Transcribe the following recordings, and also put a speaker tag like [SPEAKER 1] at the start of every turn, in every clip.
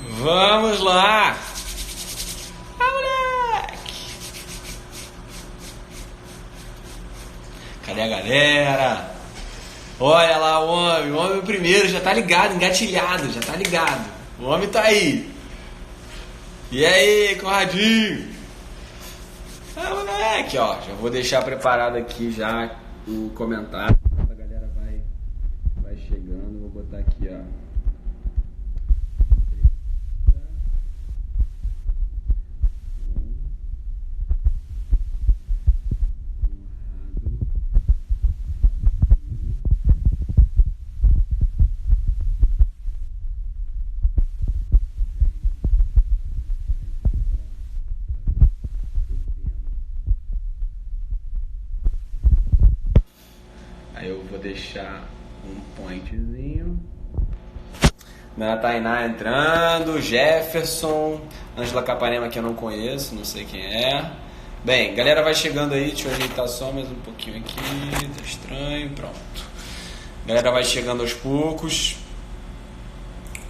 [SPEAKER 1] Vamos lá! Ah, moleque! Cadê a galera? Olha lá o homem primeiro já tá ligado, engatilhado, já tá ligado. O homem tá aí. E aí, Conradinho? Ah, moleque, ó, já vou deixar preparado aqui já o comentário. A galera vai chegando, vou botar aqui, ó. Aí eu vou deixar um pointzinho. Dona Tainá entrando, Jefferson, Ângela Capanema que eu não conheço, não sei quem é. Bem, galera vai chegando aí, deixa eu ajeitar só mais um pouquinho aqui, tá estranho, pronto. Galera vai chegando aos poucos.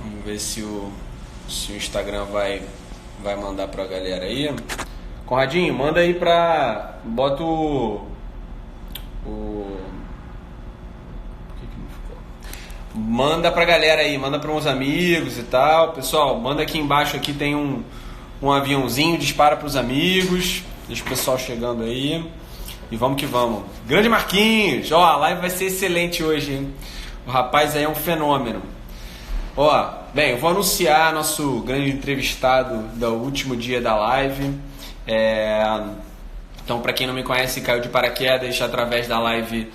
[SPEAKER 1] Vamos ver se o Instagram vai mandar pra galera aí. Conradinho, manda aí pra... Bota o manda pra galera aí, manda pra uns amigos e tal. Pessoal, manda aqui embaixo, aqui tem um aviãozinho, dispara pros amigos. Deixa o pessoal chegando aí. E vamos que vamos. Grande Marquinhos, ó, a live vai ser excelente hoje, hein? O rapaz aí é um fenômeno. Ó, bem, eu vou anunciar nosso grande entrevistado do último dia da live. Então, para quem não me conhece, caiu de paraquedas através da live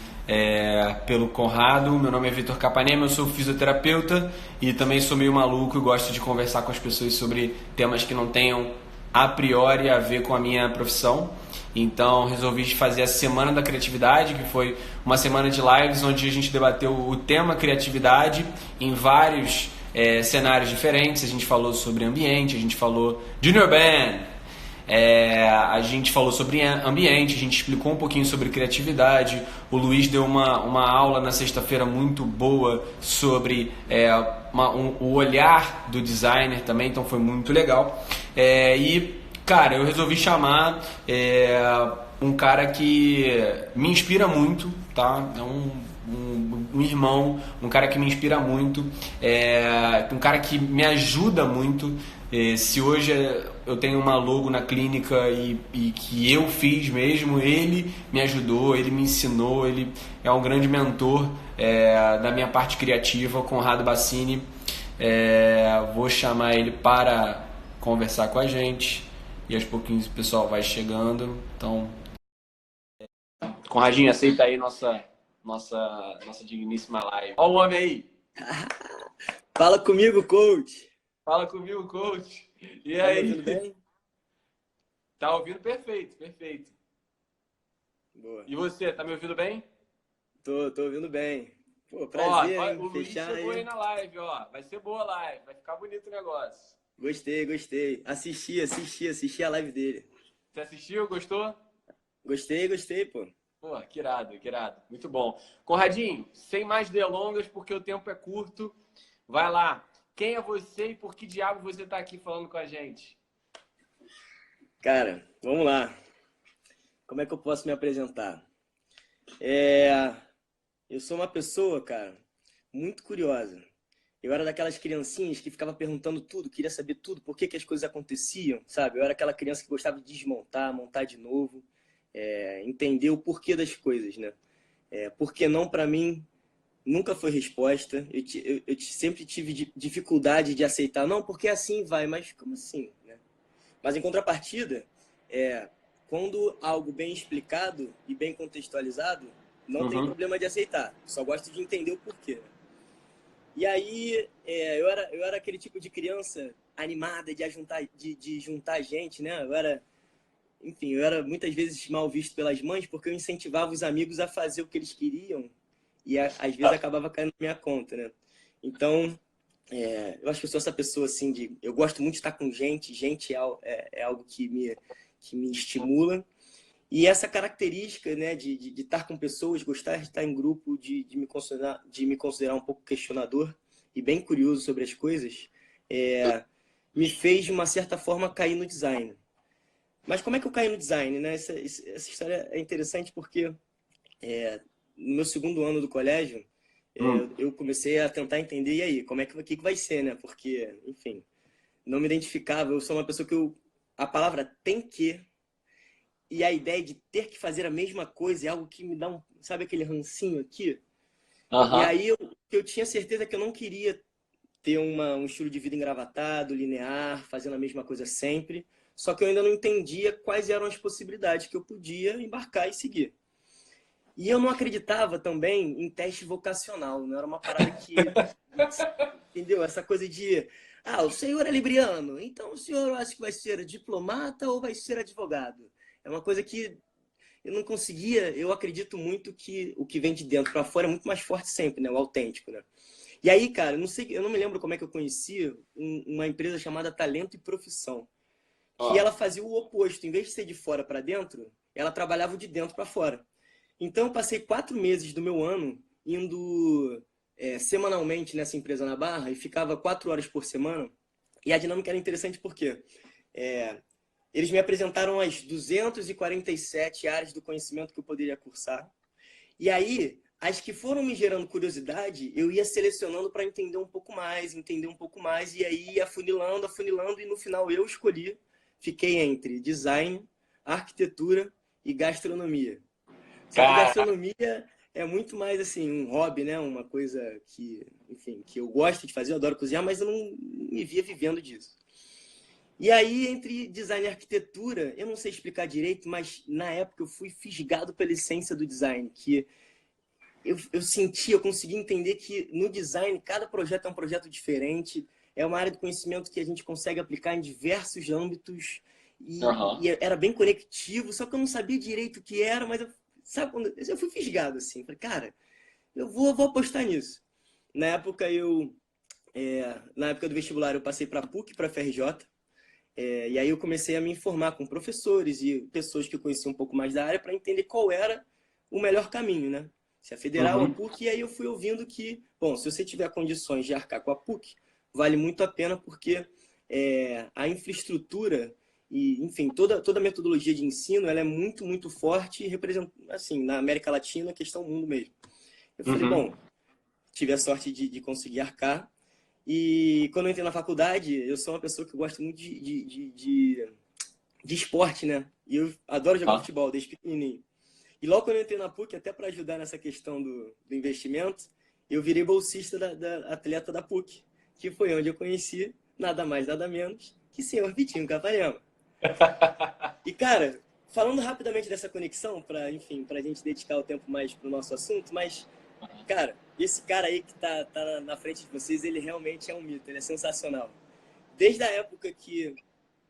[SPEAKER 1] pelo Conrado. Meu nome é Vitor Capanema, eu sou fisioterapeuta e também sou meio maluco e gosto de conversar com as pessoas sobre temas que não tenham a priori a ver com a minha profissão. Então resolvi fazer a Semana da Criatividade, que foi uma semana de lives onde a gente debateu o tema criatividade em vários cenários diferentes. A gente falou sobre ambiente, a gente falou Junior Band, a gente falou sobre ambiente, a gente explicou um pouquinho sobre criatividade. O Luiz deu uma aula na sexta-feira muito boa sobre o olhar do designer também, então foi muito legal. Cara, eu resolvi chamar um cara que me inspira muito, tá? É um irmão, um cara que me inspira muito, um cara que me ajuda muito. Se hoje eu tenho uma logo na clínica e que eu fiz mesmo, ele me ajudou, ele me ensinou, ele é um grande mentor da minha parte criativa, o Conrado Bassini. Vou chamar ele para conversar com a gente e aos pouquinhos o pessoal vai chegando. Então, Conradinho, aceita aí nossa digníssima live. Olha o homem aí!
[SPEAKER 2] Fala comigo, coach!
[SPEAKER 1] Fala comigo, coach! E
[SPEAKER 2] Tá me
[SPEAKER 1] aí?
[SPEAKER 2] ouvindo bem?
[SPEAKER 1] Tá ouvindo perfeito, perfeito.
[SPEAKER 2] Boa.
[SPEAKER 1] E você, tá me ouvindo bem?
[SPEAKER 2] Tô ouvindo bem. Pô,
[SPEAKER 1] Ó,
[SPEAKER 2] prazer, hein?
[SPEAKER 1] o Luiz
[SPEAKER 2] Fechar
[SPEAKER 1] chegou aí
[SPEAKER 2] aí.
[SPEAKER 1] na live, ó. Vai ser boa a live, vai ficar bonito o negócio.
[SPEAKER 2] Gostei. Assisti a live dele.
[SPEAKER 1] Você assistiu, gostou?
[SPEAKER 2] Gostei, pô.
[SPEAKER 1] Pô, que irado, que irado. Muito bom. Conradinho, sem mais delongas, porque o tempo é curto, vai lá. Quem é você e por que diabo você tá aqui falando com a gente?
[SPEAKER 2] Cara, vamos lá. Como é que eu posso me apresentar? Eu sou uma pessoa, cara, muito curiosa. Eu era daquelas criancinhas que ficava perguntando tudo, queria saber tudo, por que as coisas aconteciam, sabe? Eu era aquela criança que gostava de desmontar, montar de novo, entender o porquê das coisas, né? Por que não, pra mim, nunca foi resposta. Eu sempre tive dificuldade de aceitar. Não, porque assim vai, mas como assim, né? Mas em contrapartida, quando algo bem explicado e bem contextualizado, não tem problema de aceitar. Só gosto de entender o porquê. E aí, eu era aquele tipo de criança animada de juntar gente, né? Enfim, eu era muitas vezes mal visto pelas mães porque eu incentivava os amigos a fazer o que eles queriam e às vezes acabava caindo na minha conta, né? Então, eu acho que eu sou essa pessoa assim eu gosto muito de estar com gente, é algo que me estimula. E essa característica, né, de estar com pessoas, gostar de estar em grupo, de me considerar um pouco questionador e bem curioso sobre as coisas, me fez, de uma certa forma, cair no design. Mas como é que eu caí no design, né? Essa história é interessante porque no meu segundo ano do colégio,
[SPEAKER 1] Hum.
[SPEAKER 2] eu comecei a tentar entender, e aí, como é que vai ser, né? Porque, enfim, não me identificava, eu sou uma pessoa a palavra tem que, e a ideia de ter que fazer a mesma coisa é algo que me dá sabe aquele rancinho aqui? E
[SPEAKER 1] Aham.
[SPEAKER 2] aí eu tinha certeza que eu não queria ter um estilo de vida engravatado, linear, fazendo a mesma coisa sempre. Só que eu ainda não entendia quais eram as possibilidades que eu podia embarcar e seguir. E eu não acreditava também em teste vocacional, não era uma parada que, entendeu? Essa coisa de, o senhor é libriano, então o senhor acha que vai ser diplomata ou vai ser advogado? É uma coisa que eu não conseguia, eu acredito muito que o que vem de dentro para fora é muito mais forte sempre, né? O autêntico, né? E aí, cara, não sei, eu não me lembro como é que eu conheci uma empresa chamada Talento e Profissão, que
[SPEAKER 1] Ó.
[SPEAKER 2] ela fazia o oposto, em vez de ser de fora para dentro, ela trabalhava de dentro para fora. Então, eu passei 4 meses do meu ano indo semanalmente nessa empresa na Barra e ficava 4 horas por semana. E a dinâmica era interessante porque é, eles me apresentaram as 247 áreas do conhecimento que eu poderia cursar. E aí, as que foram me gerando curiosidade, eu ia selecionando para entender um pouco mais, e aí ia afunilando, afunilando, e no final eu escolhi, fiquei entre design, arquitetura e gastronomia. Só que
[SPEAKER 1] Cara,
[SPEAKER 2] gastronomia é muito mais assim, um hobby, né? Uma coisa que, enfim, que eu gosto de fazer, eu adoro cozinhar, mas eu não me via vivendo disso. E aí, entre design e arquitetura, eu não sei explicar direito, mas na época eu fui fisgado pela essência do design, que eu consegui entender que no design, cada projeto é um projeto diferente, é uma área de conhecimento que a gente consegue aplicar em diversos âmbitos,
[SPEAKER 1] aham.
[SPEAKER 2] e era bem conectivo, só que eu não sabia direito o que era, mas sabe quando eu fui fisgado assim, falei, cara, vou apostar nisso. Na época na época do vestibular eu passei para PUC, para FRJ, e aí eu comecei a me informar com professores e pessoas que conheciam um pouco mais da área para entender qual era o melhor caminho, né? Se a federal, a
[SPEAKER 1] Uhum.
[SPEAKER 2] PUC, e aí eu fui ouvindo que, bom, se você tiver condições de arcar com a PUC, vale muito a pena porque a infraestrutura e, enfim, toda a metodologia de ensino, ela é muito, muito forte e representa, assim, na América Latina, questão mundo mesmo. Eu falei,
[SPEAKER 1] Uhum.
[SPEAKER 2] bom, tive a sorte de conseguir arcar. E quando eu entrei na faculdade, eu sou uma pessoa que gosta muito de esporte, né? E eu adoro jogar
[SPEAKER 1] Tá.
[SPEAKER 2] futebol desde pequenininho. E logo quando eu entrei na PUC, até para ajudar nessa questão do investimento, eu virei bolsista da atleta da PUC, que foi onde eu conheci nada mais, nada menos que o senhor Vitinho Capanema. E, cara, falando rapidamente dessa conexão, para, enfim, para a gente dedicar o tempo mais para o nosso assunto, mas, cara, esse cara aí que tá na frente de vocês, ele realmente é um mito, ele é sensacional. Desde a época que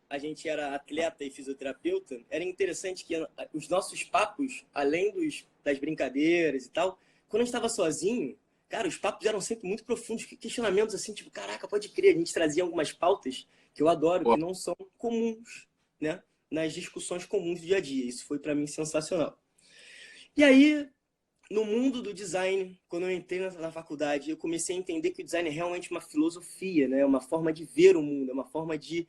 [SPEAKER 2] a gente era atleta e fisioterapeuta, era interessante que os nossos papos, além das brincadeiras e tal, quando a gente estava sozinho, cara, os papos eram sempre muito profundos, questionamentos assim, tipo, caraca, pode crer, a gente trazia algumas pautas que eu adoro,
[SPEAKER 1] Pô.
[SPEAKER 2] que não são comuns, né, nas discussões comuns do dia a dia. Isso foi para mim sensacional. E aí, no mundo do design, quando eu entrei na faculdade, eu comecei a entender que o design é realmente uma filosofia, né? Uma forma de ver o mundo, é uma forma de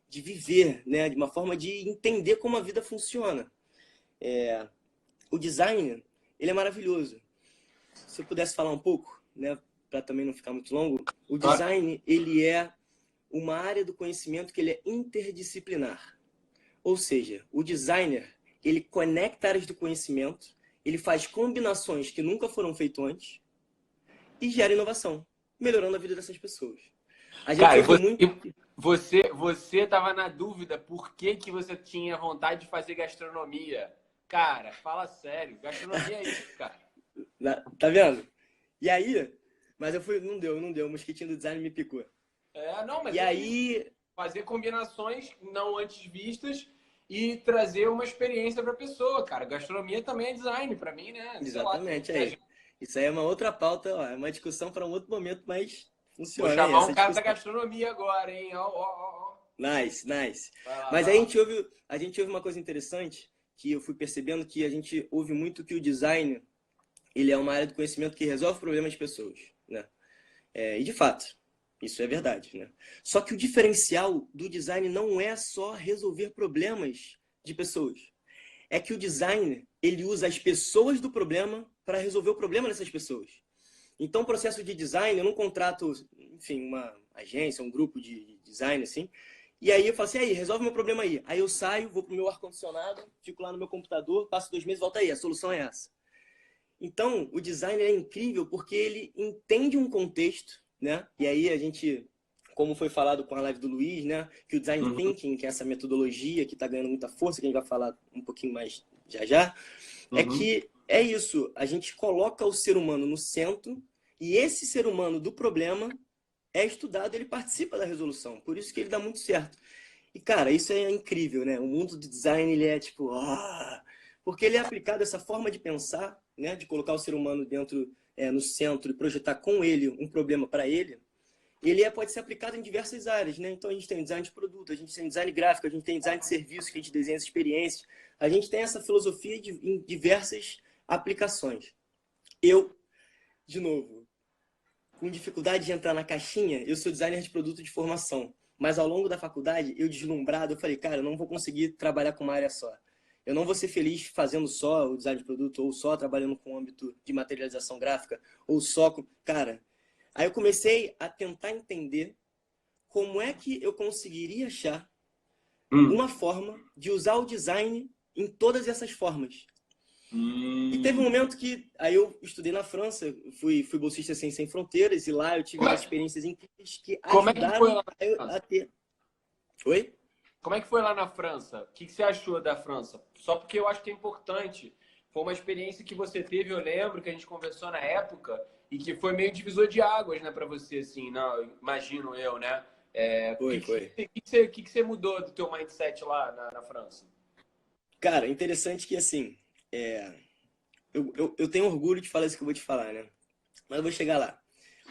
[SPEAKER 2] viver, né? De uma forma de entender como a vida funciona. O design, ele é maravilhoso. Se eu pudesse falar um pouco, né? Para também não ficar muito longo, o
[SPEAKER 1] Claro.
[SPEAKER 2] design, ele é uma área do conhecimento que ele é interdisciplinar. Ou seja, o designer, ele conecta áreas do conhecimento, ele faz combinações que nunca foram feitas antes e gera inovação, melhorando a vida dessas pessoas. A gente
[SPEAKER 1] Cara,
[SPEAKER 2] ouve muito.
[SPEAKER 1] você tava na dúvida por que que você tinha vontade de fazer gastronomia. Cara, fala sério. Gastronomia é isso, cara.
[SPEAKER 2] Tá vendo? E aí, mas eu fui, não deu, o mosquitinho do design me picou.
[SPEAKER 1] É, não, mas
[SPEAKER 2] E
[SPEAKER 1] é isso.
[SPEAKER 2] aí,
[SPEAKER 1] Fazer combinações não antes vistas e trazer uma experiência para a pessoa, cara. Gastronomia também é design para mim, né? Sei lá, tem
[SPEAKER 2] exatamente
[SPEAKER 1] muita
[SPEAKER 2] aí.
[SPEAKER 1] gente.
[SPEAKER 2] Isso aí é uma outra pauta, ó, é uma discussão para um outro momento, mas
[SPEAKER 1] Vou
[SPEAKER 2] funciona aí
[SPEAKER 1] chamar um
[SPEAKER 2] essa
[SPEAKER 1] cara da
[SPEAKER 2] discussão.
[SPEAKER 1] gastronomia agora, hein? Ó, ó, ó, ó.
[SPEAKER 2] Nice, nice.
[SPEAKER 1] Vai lá,
[SPEAKER 2] Mas
[SPEAKER 1] vai
[SPEAKER 2] aí
[SPEAKER 1] lá.
[SPEAKER 2] a gente ouve uma coisa interessante que eu fui percebendo que a gente ouve muito que o design ele é uma área do conhecimento que resolve problemas de pessoas, né? E de fato. Isso é verdade, né? Só que o diferencial do design não é só resolver problemas de pessoas. É que o design, ele usa as pessoas do problema para resolver o problema dessas pessoas. Então, o processo de design, eu não contrato, enfim, uma agência, um grupo de design, assim, e aí eu falo assim, aí, resolve meu problema aí. Aí eu saio, vou pro meu ar-condicionado, fico lá no meu computador, passo 2 meses, volto aí, a solução é essa. Então, o design é incrível porque ele entende um contexto, né? E aí a gente, como foi falado com a live do Luiz, né? Que o design
[SPEAKER 1] Uhum,
[SPEAKER 2] thinking, que é essa metodologia que está ganhando muita força, que a gente vai falar um pouquinho mais já já, é
[SPEAKER 1] uhum.
[SPEAKER 2] que é isso, a gente coloca o ser humano no centro e esse ser humano do problema é estudado, ele participa da resolução. Por isso que ele dá muito certo. E, cara, isso é incrível, né? O mundo do design, ele é tipo... porque ele é aplicado essa forma de pensar, né? De colocar o ser humano dentro, no centro e projetar com ele um problema para ele. Ele pode ser aplicado em diversas áreas, né? Então, a gente tem design de produto, a gente tem design gráfico, a gente tem design de serviço, que a gente desenha as experiências. A gente tem essa filosofia em diversas aplicações. Eu, de novo, com dificuldade de entrar na caixinha, eu sou designer de produto de formação. Mas ao longo da faculdade, eu deslumbrado, eu falei, cara, eu não vou conseguir trabalhar com uma área só. Eu não vou ser feliz fazendo só o design de produto, ou só trabalhando com o âmbito de materialização gráfica, ou só com... Cara, aí eu comecei a tentar entender como é que eu conseguiria achar
[SPEAKER 1] Hum.
[SPEAKER 2] uma forma de usar o design em todas essas formas. E teve um
[SPEAKER 1] Hum.
[SPEAKER 2] momento que aí eu estudei na França, fui bolsista Sem Fronteiras, e lá eu tive
[SPEAKER 1] Como
[SPEAKER 2] umas
[SPEAKER 1] é,
[SPEAKER 2] experiências incríveis que
[SPEAKER 1] como é que foi
[SPEAKER 2] ajudaram
[SPEAKER 1] lá na
[SPEAKER 2] a
[SPEAKER 1] França?
[SPEAKER 2] ter. Oi?
[SPEAKER 1] Como é que foi lá na França? O que você achou da França? Só porque eu acho que é importante. Foi uma experiência que você teve, eu lembro, que a gente conversou na época, e que foi meio divisor de águas, né, para você, assim, não, imagino eu, né? O
[SPEAKER 2] Foi, foi.
[SPEAKER 1] que você mudou do teu mindset lá na França?
[SPEAKER 2] Cara, interessante que assim, é, eu tenho orgulho de falar isso que eu vou te falar, né? Mas eu vou chegar lá.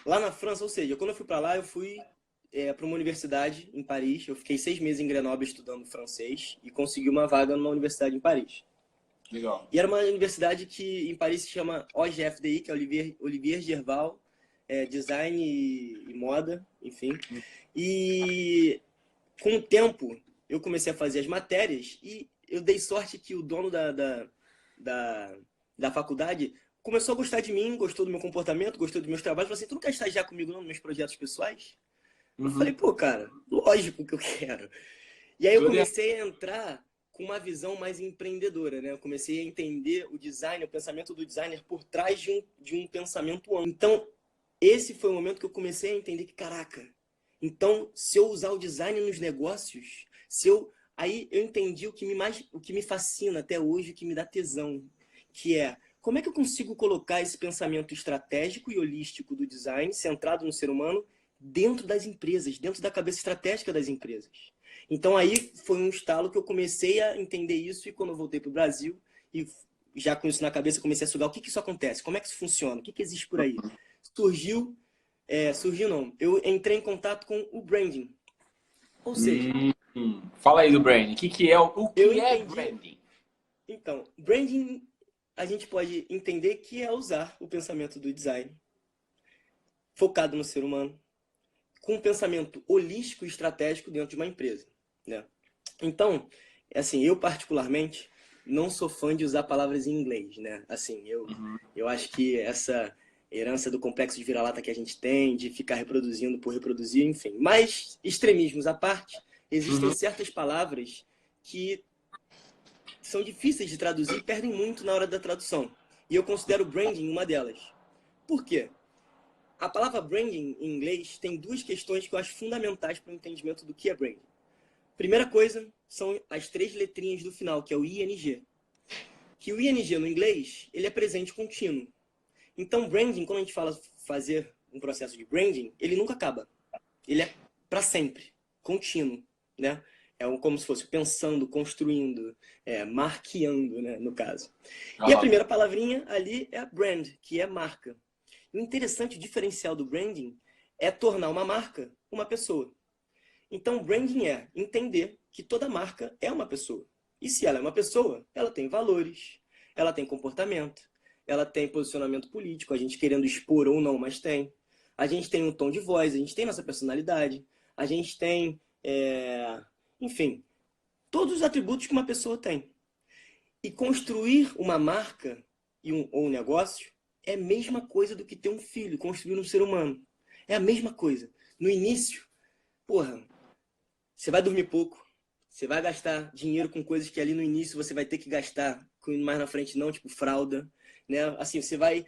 [SPEAKER 2] Lá na França, ou seja, quando eu fui para lá, eu fui para uma universidade em Paris. Eu fiquei 6 meses em Grenoble estudando francês e consegui uma vaga numa universidade em Paris.
[SPEAKER 1] Legal.
[SPEAKER 2] E era uma universidade que em Paris se chama OGFDI, que é Olivier Gerval, Design e Moda, enfim. E com o tempo eu comecei a fazer as matérias e eu dei sorte que o dono da, da faculdade começou a gostar de mim, gostou do meu comportamento, gostou dos meus trabalhos. Falou assim, tu não quer estagiar comigo não, nos meus projetos pessoais? Eu falei,
[SPEAKER 1] Uhum.
[SPEAKER 2] pô, cara, lógico que eu quero. E aí eu
[SPEAKER 1] Tudo é...
[SPEAKER 2] comecei a entrar com uma visão mais empreendedora, né? Eu comecei a entender o design, o pensamento do designer por trás de um pensamento amplo. Então, esse foi o momento que eu comecei a entender que, caraca, então, se eu usar o design nos negócios, se eu... Aí eu entendi o que me fascina até hoje, o que me dá tesão, que é como é que eu consigo colocar esse pensamento estratégico e holístico do design, centrado no ser humano, dentro das empresas, dentro da cabeça estratégica das empresas. Então aí foi um estalo que eu comecei a entender isso e quando eu voltei para o Brasil e já com isso na cabeça comecei a sugar o que isso acontece, como é que isso funciona, o que existe por aí. Surgiu não, eu entrei em contato com o branding, ou seja,
[SPEAKER 1] Fala aí do branding. O
[SPEAKER 2] eu
[SPEAKER 1] que é
[SPEAKER 2] entendi,
[SPEAKER 1] branding?
[SPEAKER 2] então, branding a gente pode entender que é usar o pensamento do design focado no ser humano, com um pensamento holístico e estratégico dentro de uma empresa, né? Então, assim, eu particularmente não sou fã de usar palavras em inglês, né? Assim,
[SPEAKER 1] Uhum.
[SPEAKER 2] eu acho que essa herança do complexo de vira-lata que a gente tem, de ficar reproduzindo por reproduzir, enfim. Mas, extremismos à parte, existem
[SPEAKER 1] Uhum.
[SPEAKER 2] certas palavras que são difíceis de traduzir e perdem muito na hora da tradução. E eu considero branding uma delas. Por quê? A palavra branding em inglês tem duas questões que eu acho fundamentais para o entendimento do que é branding. Primeira coisa são as 3 letrinhas do final, que é o ING. Que o ING no inglês, ele é presente contínuo. Então, branding, quando a gente fala fazer um processo de branding, ele nunca acaba. Ele é para sempre, contínuo, né? Como se fosse pensando, construindo, marqueando, né, no caso. E a
[SPEAKER 1] Aham.
[SPEAKER 2] primeira palavrinha ali é a brand, que é marca. O interessante, o diferencial do branding é tornar uma marca uma pessoa. Então, branding é entender que toda marca é uma pessoa. E se ela é uma pessoa, ela tem valores, ela tem comportamento, ela tem posicionamento político, a gente querendo expor ou não, mas tem. A gente tem um tom de voz, a gente tem nossa personalidade, a gente tem, enfim, todos os atributos que uma pessoa tem. E construir uma marca ou um negócio é a mesma coisa do que ter um filho, construir um ser humano. É a mesma coisa. No início, porra, você vai dormir pouco, você vai gastar dinheiro com coisas que ali no início você vai ter que gastar, mais na frente não, tipo fralda, né? Assim, você vai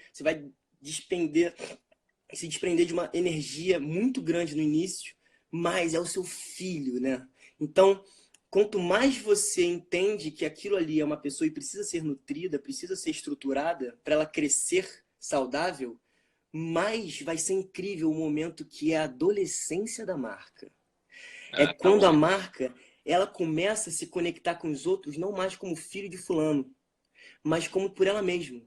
[SPEAKER 2] se desprender de uma energia muito grande no início, mas é o seu filho, né? Então, quanto mais você entende que aquilo ali é uma pessoa e precisa ser nutrida, precisa ser estruturada para ela crescer saudável, mais vai ser incrível o momento que é a adolescência da marca. É quando a marca ela começa a se conectar com os outros, não mais como filho de fulano, mas como por ela mesma.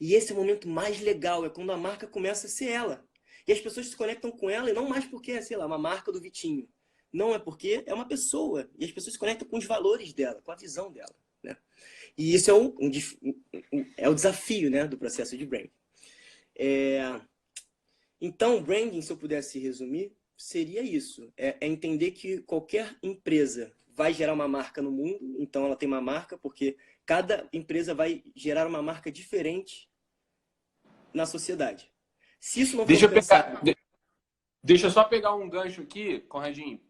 [SPEAKER 2] E esse é o momento mais legal, é quando a marca começa a ser ela. E as pessoas se conectam com ela, e não mais porque é, sei lá, uma marca do Vitinho. Não, é porque é uma pessoa. E as pessoas se conectam com os valores dela, com a visão dela. Né? E isso é o desafio, né, do processo de branding. Então, branding, se eu pudesse resumir, seria isso. É entender que qualquer empresa vai gerar uma marca no mundo, então ela tem uma marca, porque cada empresa vai gerar uma marca diferente na sociedade. Se isso não for pensado...
[SPEAKER 1] Deixa eu só pegar um gancho aqui, Conradinho.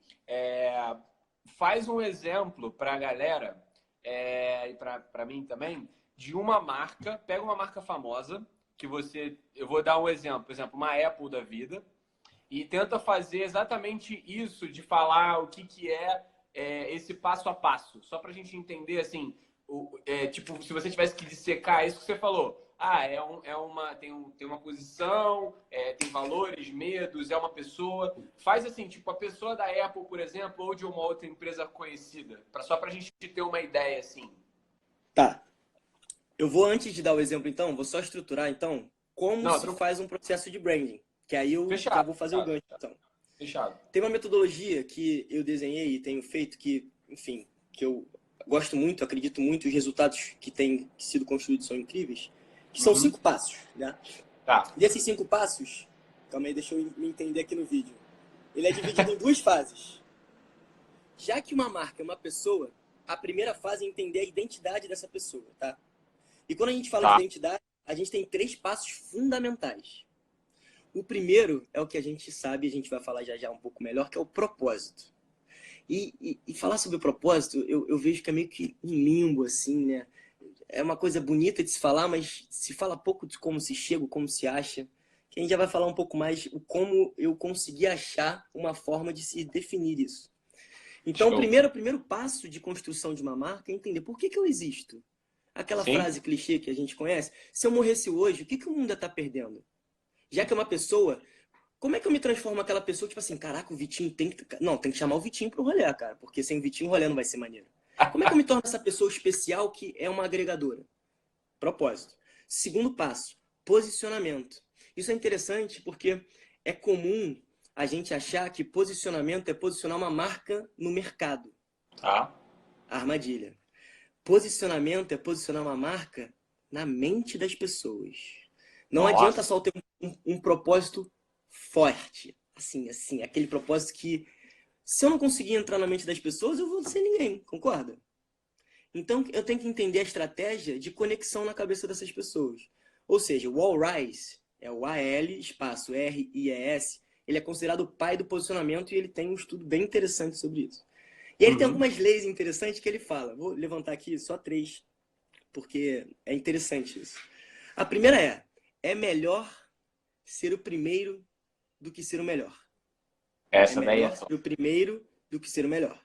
[SPEAKER 1] Faz um exemplo para a galera, e para mim também, de uma marca. Pega uma marca famosa, que eu vou dar um exemplo, por exemplo, uma Apple da vida, e tenta fazer exatamente isso, de falar o que é esse passo a passo. Só para a gente entender, assim, tipo, se você tivesse que dissecar isso que você falou. Tem uma posição, tem valores, medos, é uma pessoa. Faz assim, tipo, a pessoa da Apple, por exemplo, ou de uma outra empresa conhecida, só para a gente ter uma ideia, assim.
[SPEAKER 2] Tá. Eu vou, antes de dar o exemplo, então, vou só estruturar, então, como se faz um processo de branding. Que aí eu já vou fazer o gancho, então.
[SPEAKER 1] Fechado.
[SPEAKER 2] Tem uma metodologia que eu desenhei e tenho feito que, enfim, que eu gosto muito, acredito muito, os resultados que têm sido construídos são incríveis, que são 5 passos, né?
[SPEAKER 1] Tá.
[SPEAKER 2] Desses 5 passos, calma aí, deixa eu me entender aqui no vídeo. Ele é dividido em 2 fases. Já que uma marca é uma pessoa, a primeira fase é entender a identidade dessa pessoa, tá? E quando a gente fala de identidade, a gente tem 3 passos fundamentais. O primeiro é o que a gente sabe, a gente vai falar já um pouco melhor, que é o propósito. E falar sobre o propósito, eu vejo que é meio que um limbo, assim, né? É uma coisa bonita de se falar, mas se fala pouco de como se chega, como se acha. Que a gente já vai falar um pouco mais o como eu consegui achar uma forma de se definir isso. Então, o primeiro passo de construção de uma marca é entender por que eu existo. Aquela frase clichê que a gente conhece. Se eu morresse hoje, o que o mundo está perdendo? Já que é uma pessoa, como é que eu me transformo aquela pessoa, tipo assim, caraca, o Vitinho tem que... Não, tem que chamar o Vitinho pro rolê, cara, porque sem o Vitinho o rolê não vai ser maneiro. Como é que eu me torno essa pessoa especial que é uma agregadora? Propósito. Segundo passo, posicionamento. Isso é interessante porque é comum a gente achar que posicionamento é posicionar uma marca no mercado. Armadilha. Posicionamento é posicionar uma marca na mente das pessoas. Não adianta só ter um propósito forte. Assim, aquele propósito que, se eu não conseguir entrar na mente das pessoas, eu vou ser ninguém, concorda? Então, eu tenho que entender a estratégia de conexão na cabeça dessas pessoas. Ou seja, o All Rise, é o A-L, espaço R-I-E-S, ele é considerado o pai do posicionamento e ele tem um estudo bem interessante sobre isso. E ele tem algumas leis interessantes que ele fala. Vou levantar aqui só 3, porque é interessante isso. A primeira é melhor ser o primeiro do que ser o melhor.
[SPEAKER 1] Essa
[SPEAKER 2] é melhor ser o primeiro do que ser o melhor.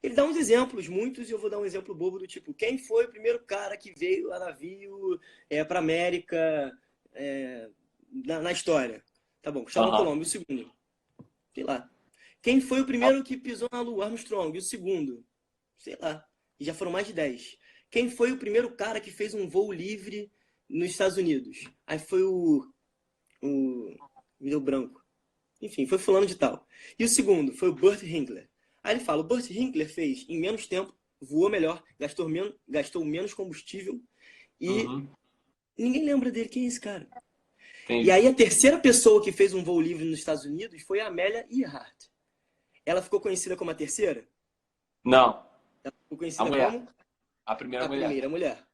[SPEAKER 2] Ele dá uns exemplos, muitos, e eu vou dar um exemplo bobo do tipo, quem foi o primeiro cara que veio a navio para América na história? Tá bom, Cristóvão Colombo. E o segundo? Sei lá. Quem foi o primeiro que pisou na Lua? Armstrong. E o segundo? Sei lá. E já foram mais de 10. Quem foi o primeiro cara que fez um voo livre nos Estados Unidos? Aí foi me deu branco. Enfim, foi fulano de tal. E o segundo foi o Burt Hinkler. Aí ele fala, o Burt Hinkler fez em menos tempo, voou melhor, gastou menos combustível e ninguém lembra dele. Quem é esse cara? E
[SPEAKER 1] Entendi.
[SPEAKER 2] aí a terceira pessoa que fez um voo livre nos Estados Unidos foi a Amélia Earhart. Ela ficou conhecida como a terceira?
[SPEAKER 1] Não,
[SPEAKER 2] Ela ficou
[SPEAKER 1] a
[SPEAKER 2] conhecida
[SPEAKER 1] mulher.
[SPEAKER 2] como
[SPEAKER 1] A primeira
[SPEAKER 2] a
[SPEAKER 1] mulher.
[SPEAKER 2] primeira mulher.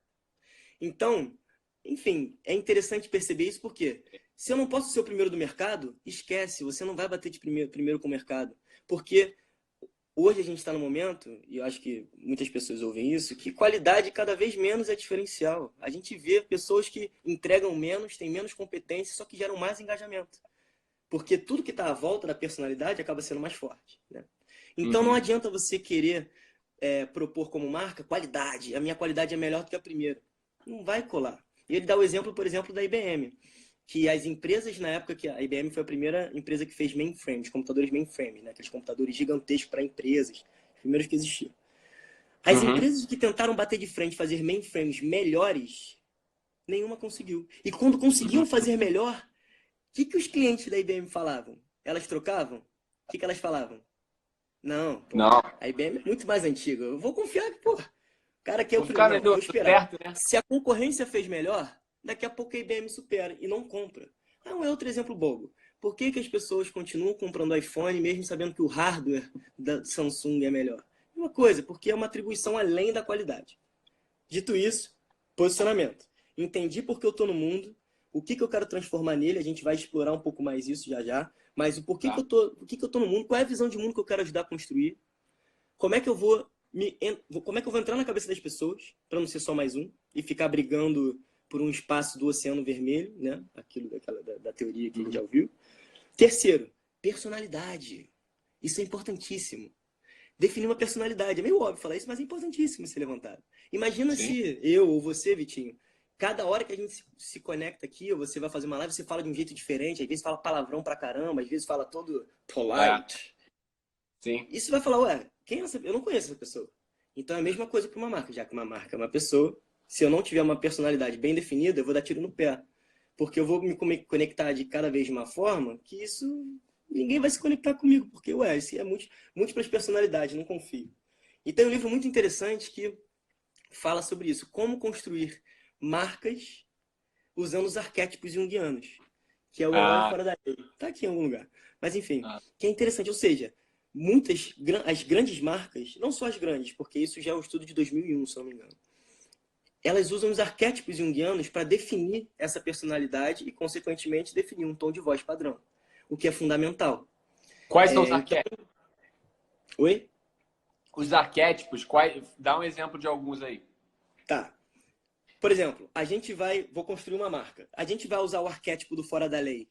[SPEAKER 2] Então, enfim, é interessante perceber isso porque se eu não posso ser o primeiro do mercado, esquece, você não vai bater de primeiro com o mercado. Porque hoje a gente está no momento, e eu acho que muitas pessoas ouvem isso, que qualidade cada vez menos é diferencial. A gente vê pessoas que entregam menos, têm menos competência, só que geram mais engajamento. Porque tudo que está à volta da personalidade acaba sendo mais forte. Né? Então não
[SPEAKER 1] Uhum.
[SPEAKER 2] adianta você querer propor como marca qualidade. A minha qualidade é melhor do que a primeira. Não vai colar. E ele dá o exemplo, por exemplo, da IBM. Que as empresas, na época que a IBM foi a primeira empresa que fez mainframes, computadores mainframes, né? Aqueles computadores gigantescos para empresas, os primeiros que existiam. As
[SPEAKER 1] Uhum.
[SPEAKER 2] empresas que tentaram bater de frente, fazer mainframes melhores, nenhuma conseguiu. E quando conseguiam fazer melhor, que os clientes da IBM falavam? Elas trocavam? O que elas falavam? Não, pô,
[SPEAKER 1] Não.
[SPEAKER 2] a IBM é muito mais antiga. Eu vou confiar que, pô, o cara que é o
[SPEAKER 1] Vou ficar
[SPEAKER 2] primeiro. Não, vou
[SPEAKER 1] no
[SPEAKER 2] esperar.
[SPEAKER 1] certo, né?
[SPEAKER 2] Se a concorrência fez melhor, daqui a pouco a IBM supera e não compra. Ah, um outro exemplo bobo. Por que as pessoas continuam comprando iPhone mesmo sabendo que o hardware da Samsung é melhor? Uma coisa, porque é uma atribuição além da qualidade. Dito isso, posicionamento. Entendi porque eu estou no mundo, o que eu quero transformar nele, a gente vai explorar um pouco mais isso já já, mas o porquê que
[SPEAKER 1] Tá.
[SPEAKER 2] eu tô, o que eu tô no mundo, qual é a visão de mundo que eu quero ajudar a construir, como é que eu vou como é que eu vou entrar na cabeça das pessoas para não ser só mais um e ficar brigando por um espaço do Oceano Vermelho, né? Aquilo da teoria que a gente já
[SPEAKER 1] Uhum.
[SPEAKER 2] ouviu. Terceiro, personalidade. Isso é importantíssimo. Definir uma personalidade. É meio óbvio falar isso, mas é importantíssimo ser levantado. Imagina
[SPEAKER 1] Sim.
[SPEAKER 2] se eu ou você, Vitinho, cada hora que a gente se conecta aqui, ou você vai fazer uma live, você fala de um jeito diferente, às vezes fala palavrão pra caramba, às vezes fala todo
[SPEAKER 1] É,
[SPEAKER 2] polite.
[SPEAKER 1] sim.
[SPEAKER 2] E você vai falar, ué, quem é essa? Eu não conheço essa pessoa. Então é a mesma coisa para uma marca, já que uma marca é uma pessoa. Se eu não tiver uma personalidade bem definida, eu vou dar tiro no pé. Porque eu vou me conectar de cada vez de uma forma que isso ninguém vai se conectar comigo, porque, ué, isso é múltiplas personalidades, não confio. E tem um livro muito interessante que fala sobre isso, como construir marcas usando os arquétipos junguianos, que é o herói
[SPEAKER 1] Ah,
[SPEAKER 2] fora da lei. Tá aqui em algum lugar. Mas enfim,
[SPEAKER 1] ah,
[SPEAKER 2] que é interessante, ou seja, as grandes marcas, não só as grandes, porque isso já é um estudo de 2001, se eu não me engano, elas usam os arquétipos junguianos para definir essa personalidade e, consequentemente, definir um tom de voz padrão, o que é fundamental.
[SPEAKER 1] quais são os
[SPEAKER 2] Então,
[SPEAKER 1] arquétipos?
[SPEAKER 2] oi?
[SPEAKER 1] Os arquétipos, quais... dá um exemplo de alguns aí.
[SPEAKER 2] Tá. Por exemplo, vou construir uma marca. A gente vai usar o arquétipo do fora da lei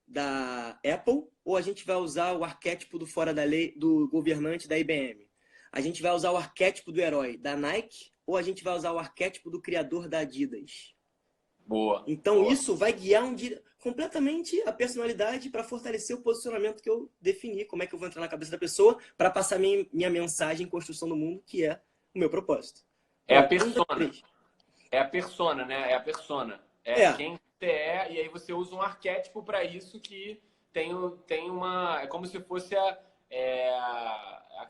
[SPEAKER 2] da Apple ou a gente vai usar o arquétipo do fora da lei do governante da IBM? A gente vai usar o arquétipo do herói da Nike ou a gente vai usar o arquétipo do criador da Adidas?
[SPEAKER 1] Boa,
[SPEAKER 2] Então
[SPEAKER 1] boa.
[SPEAKER 2] isso vai guiar completamente a personalidade para fortalecer o posicionamento que eu defini, como é que eu vou entrar na cabeça da pessoa para passar minha mensagem em construção do mundo, que é o meu propósito.
[SPEAKER 1] É a
[SPEAKER 2] Pronto, um, dois,
[SPEAKER 1] persona.
[SPEAKER 2] três.
[SPEAKER 1] É a persona, né? É a persona. É
[SPEAKER 2] É,
[SPEAKER 1] quem você é, e aí você usa um arquétipo para isso que tem uma. É como se fosse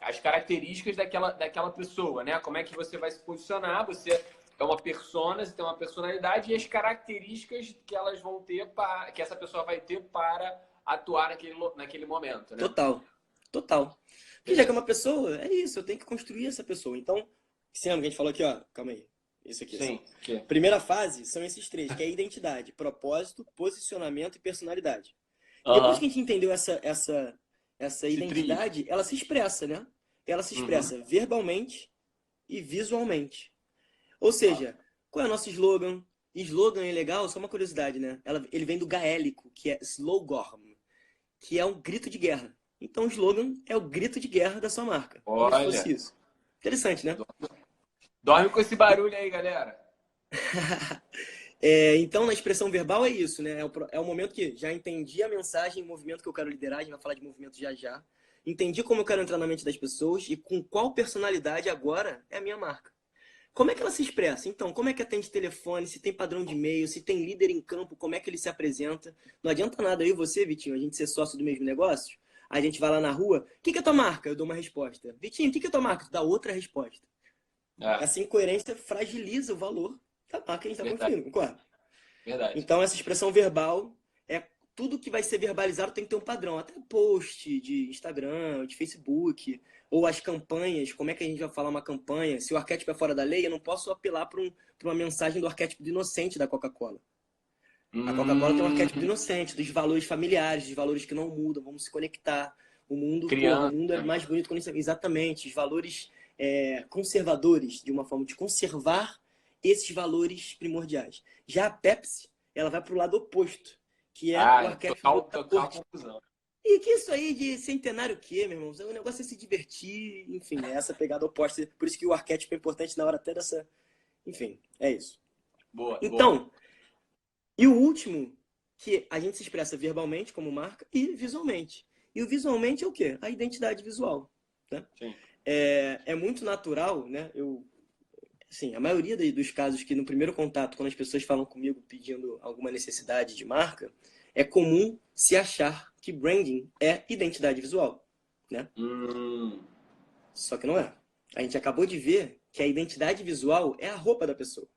[SPEAKER 1] as características daquela pessoa, né? Como é que você vai se posicionar? Você é uma persona, você tem uma personalidade e as características que elas vão ter que essa pessoa vai ter para atuar naquele momento, né?
[SPEAKER 2] total. Total. Porque já que é
[SPEAKER 1] Beleza.
[SPEAKER 2] uma pessoa, é isso, eu tenho que construir essa pessoa. Então, se lembra que a gente falou aqui, ó, calma aí. Isso aqui, assim.
[SPEAKER 1] Sim. Que...
[SPEAKER 2] Primeira fase são esses três, que é identidade, propósito, posicionamento e personalidade. E depois
[SPEAKER 1] Aham.
[SPEAKER 2] que a gente entendeu essa
[SPEAKER 1] Esse trio.
[SPEAKER 2] identidade, ela se expressa, né? Ela se
[SPEAKER 1] Uhum.
[SPEAKER 2] expressa verbalmente e visualmente. Ou
[SPEAKER 1] Tá.
[SPEAKER 2] seja, qual é o nosso slogan? Slogan é legal, só uma curiosidade, né? Ele vem do gaélico, que é slogorm, que é um grito de guerra. Então, o slogan é o grito de guerra da sua marca. Como se
[SPEAKER 1] Olha.
[SPEAKER 2] fosse isso. Interessante, né?
[SPEAKER 1] Dorme com esse barulho aí, galera.
[SPEAKER 2] Então, na expressão verbal é isso, né? É o momento que já entendi a mensagem, o movimento que eu quero liderar, a gente vai falar de movimento já já. Entendi como eu quero entrar na mente das pessoas e com qual personalidade agora é a minha marca. Como é que ela se expressa? Então, como é que atende telefone, se tem padrão de e-mail, se tem líder em campo, como é que ele se apresenta? Não adianta nada eu e você, Vitinho, a gente ser sócio do mesmo negócio, a gente vai lá na rua, o que é a tua marca? Eu dou uma resposta. Vitinho, o que é a tua marca? Tu dá outra resposta.
[SPEAKER 1] É,
[SPEAKER 2] Essa incoerência fragiliza o valor da marca que a gente está
[SPEAKER 1] verdade.
[SPEAKER 2] construindo, concorda?
[SPEAKER 1] Verdade.
[SPEAKER 2] Então, essa expressão verbal é tudo que vai ser verbalizado tem que ter um padrão. Até post de Instagram, de Facebook, ou as campanhas. Como é que a gente vai falar uma campanha? Se o arquétipo é fora da lei, eu não posso apelar para uma mensagem do arquétipo do inocente da Coca-Cola. A Coca-Cola tem um arquétipo do inocente, dos valores familiares, dos valores que não mudam, vamos se conectar. O mundo é mais bonito quando isso. Exatamente, os valores conservadores, de uma forma de conservar esses valores primordiais. Já a Pepsi, ela vai para o lado oposto, que é o arquétipo da corte. E que isso aí de centenário o quê, meu irmão? O negócio é se divertir, enfim, é essa pegada oposta. Por isso que o arquétipo é importante na hora até dessa... Enfim, é isso. Então, e o último, que a gente se expressa verbalmente como marca e visualmente. E o visualmente é o quê? A identidade visual. Né?
[SPEAKER 1] Sim.
[SPEAKER 2] É muito natural, né? Assim, a maioria dos casos que no primeiro contato, quando as pessoas falam comigo pedindo alguma necessidade de marca, é comum se achar que branding é identidade visual, né? Só que não é. A gente acabou de ver que a identidade visual é a roupa da pessoa.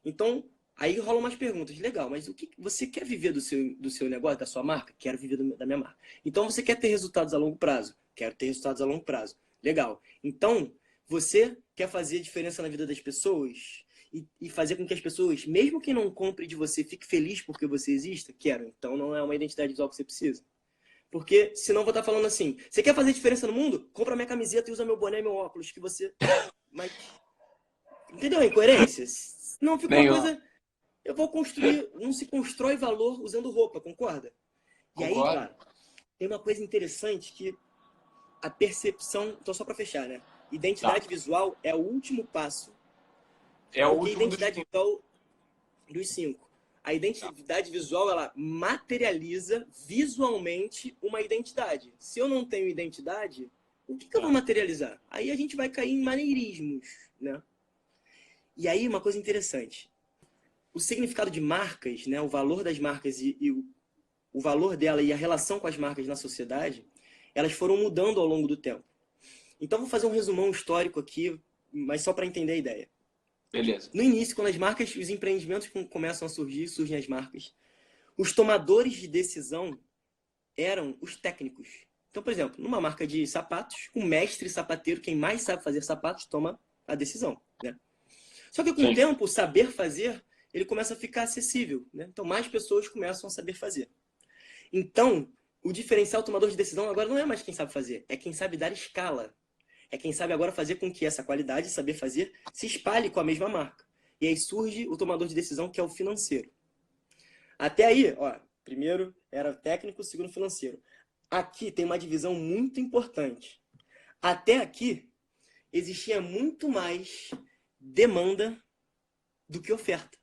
[SPEAKER 2] Então, aí rolam umas perguntas. Legal, mas o que você quer viver do seu negócio, da sua marca? Quero viver da minha marca. Então, você quer ter resultados a longo prazo? Quero ter resultados a longo prazo. Legal. Então, você quer fazer diferença na vida das pessoas e fazer com que as pessoas, mesmo que não compre de você, fique feliz porque você exista? Quero. Então, não é uma identidade visual que você precisa. Porque senão eu vou estar falando assim, você quer fazer diferença no mundo? Compra minha camiseta e usa meu boné e meu óculos, que você... Mas... Entendeu a incoerência? Não, fica uma coisa... Eu vou construir... Não se constrói valor usando roupa, concorda? E aí, cara, tem uma coisa interessante que a percepção... Então, só para fechar, né? Identidade visual é o último passo.
[SPEAKER 1] É o último
[SPEAKER 2] identidade visual dos 5. A identidade visual, ela materializa visualmente uma identidade. Se eu não tenho identidade, o que eu vou materializar? Aí a gente vai cair em maneirismos, né? E aí, uma coisa interessante. O significado de marcas, né? O valor das marcas e o valor dela e a relação com as marcas na sociedade, elas foram mudando ao longo do tempo. Então, vou fazer um resumão histórico aqui, mas só para entender a ideia.
[SPEAKER 1] Beleza.
[SPEAKER 2] No início, quando as marcas, os empreendimentos começam a surgir, surgem as marcas, os tomadores de decisão eram os técnicos. Então, por exemplo, numa marca de sapatos, o mestre sapateiro, quem mais sabe fazer sapatos, toma a decisão, né? Só que com o tempo, o saber fazer, ele começa a ficar acessível, né? Então, mais pessoas começam a saber fazer. Então, o diferencial tomador de decisão agora não é mais quem sabe fazer, é quem sabe dar escala. É quem sabe agora fazer com que essa qualidade, saber fazer, se espalhe com a mesma marca. E aí surge o tomador de decisão, que é o financeiro. Até aí, ó, primeiro era técnico, segundo financeiro. Aqui tem uma divisão muito importante. Até aqui, existia muito mais demanda do que oferta.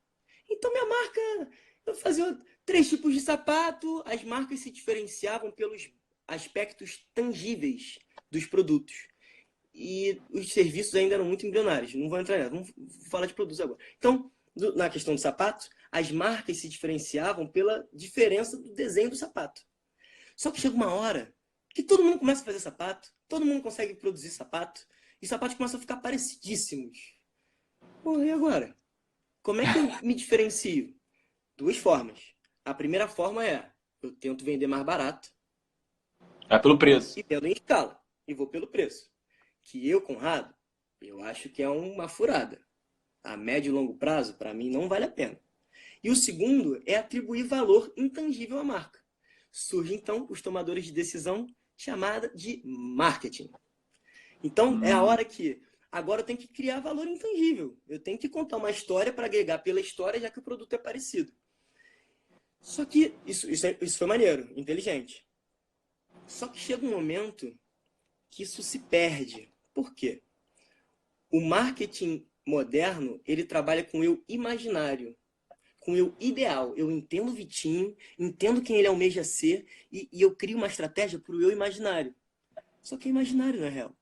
[SPEAKER 2] Então, minha marca, eu fazia 3 tipos de sapato, as marcas se diferenciavam pelos aspectos tangíveis dos produtos. E os serviços ainda eram muito embrionários. Não vou entrar nessa, vamos falar de produtos agora. Então, na questão do sapato, as marcas se diferenciavam pela diferença do desenho do sapato. Só que chega uma hora que todo mundo começa a fazer sapato, todo mundo consegue produzir sapato, e os sapatos começam a ficar parecidíssimos. Pô, e agora? Como é que eu me diferencio? 2 formas. A primeira forma é, eu tento vender mais barato.
[SPEAKER 1] É pelo preço.
[SPEAKER 2] E vendo em escala. E vou pelo preço. Que eu, Conrado, eu acho que é uma furada. A médio e longo prazo, para mim, não vale a pena. E o segundo é atribuir valor intangível à marca. Surge, então, os tomadores de decisão chamada de marketing. Então, é a hora que agora eu tenho que criar valor intangível. Eu tenho que contar uma história para agregar pela história, já que o produto é parecido. Só que isso foi maneiro, inteligente. Só que chega um momento que isso se perde. Por quê? O marketing moderno, ele trabalha com o eu imaginário, com o eu ideal. Eu entendo o Vitinho, entendo quem ele almeja ser e eu crio uma estratégia para o eu imaginário. Só que é imaginário, não é real.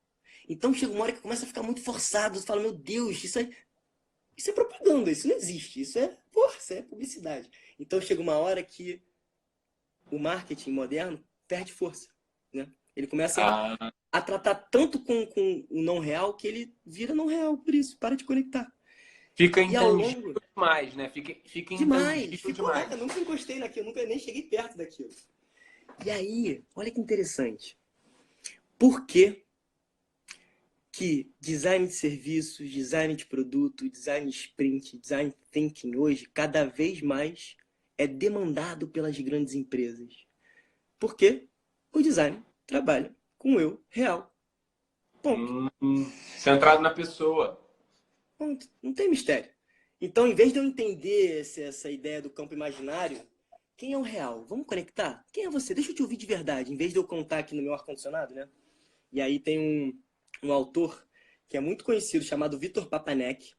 [SPEAKER 2] Então chega uma hora que começa a ficar muito forçado. Você fala, meu Deus, isso é propaganda, isso não existe. Isso é publicidade. Então chega uma hora que o marketing moderno perde força, né? Ele começa a tratar tanto com o não real que ele vira não real, por isso, para de conectar.
[SPEAKER 1] Fica
[SPEAKER 2] e ao longo
[SPEAKER 1] demais, né? Fica
[SPEAKER 2] Demais!
[SPEAKER 1] intangível
[SPEAKER 2] Ficou,
[SPEAKER 1] demais.
[SPEAKER 2] eu nunca encostei naquilo, nunca nem cheguei perto daquilo. E aí, olha que interessante. Por que que design de serviços, design de produto, design sprint, design thinking hoje, cada vez mais é demandado pelas grandes empresas? Porque o design trabalha com o eu real. Ponto.
[SPEAKER 1] Centrado na pessoa.
[SPEAKER 2] Ponto. Não tem mistério. Então, em vez de eu entender essa ideia do campo imaginário, quem é o real? Vamos conectar? Quem é você? Deixa eu te ouvir de verdade, em vez de eu contar aqui no meu ar-condicionado, né? E aí tem um autor que é muito conhecido, chamado Vitor Papanek.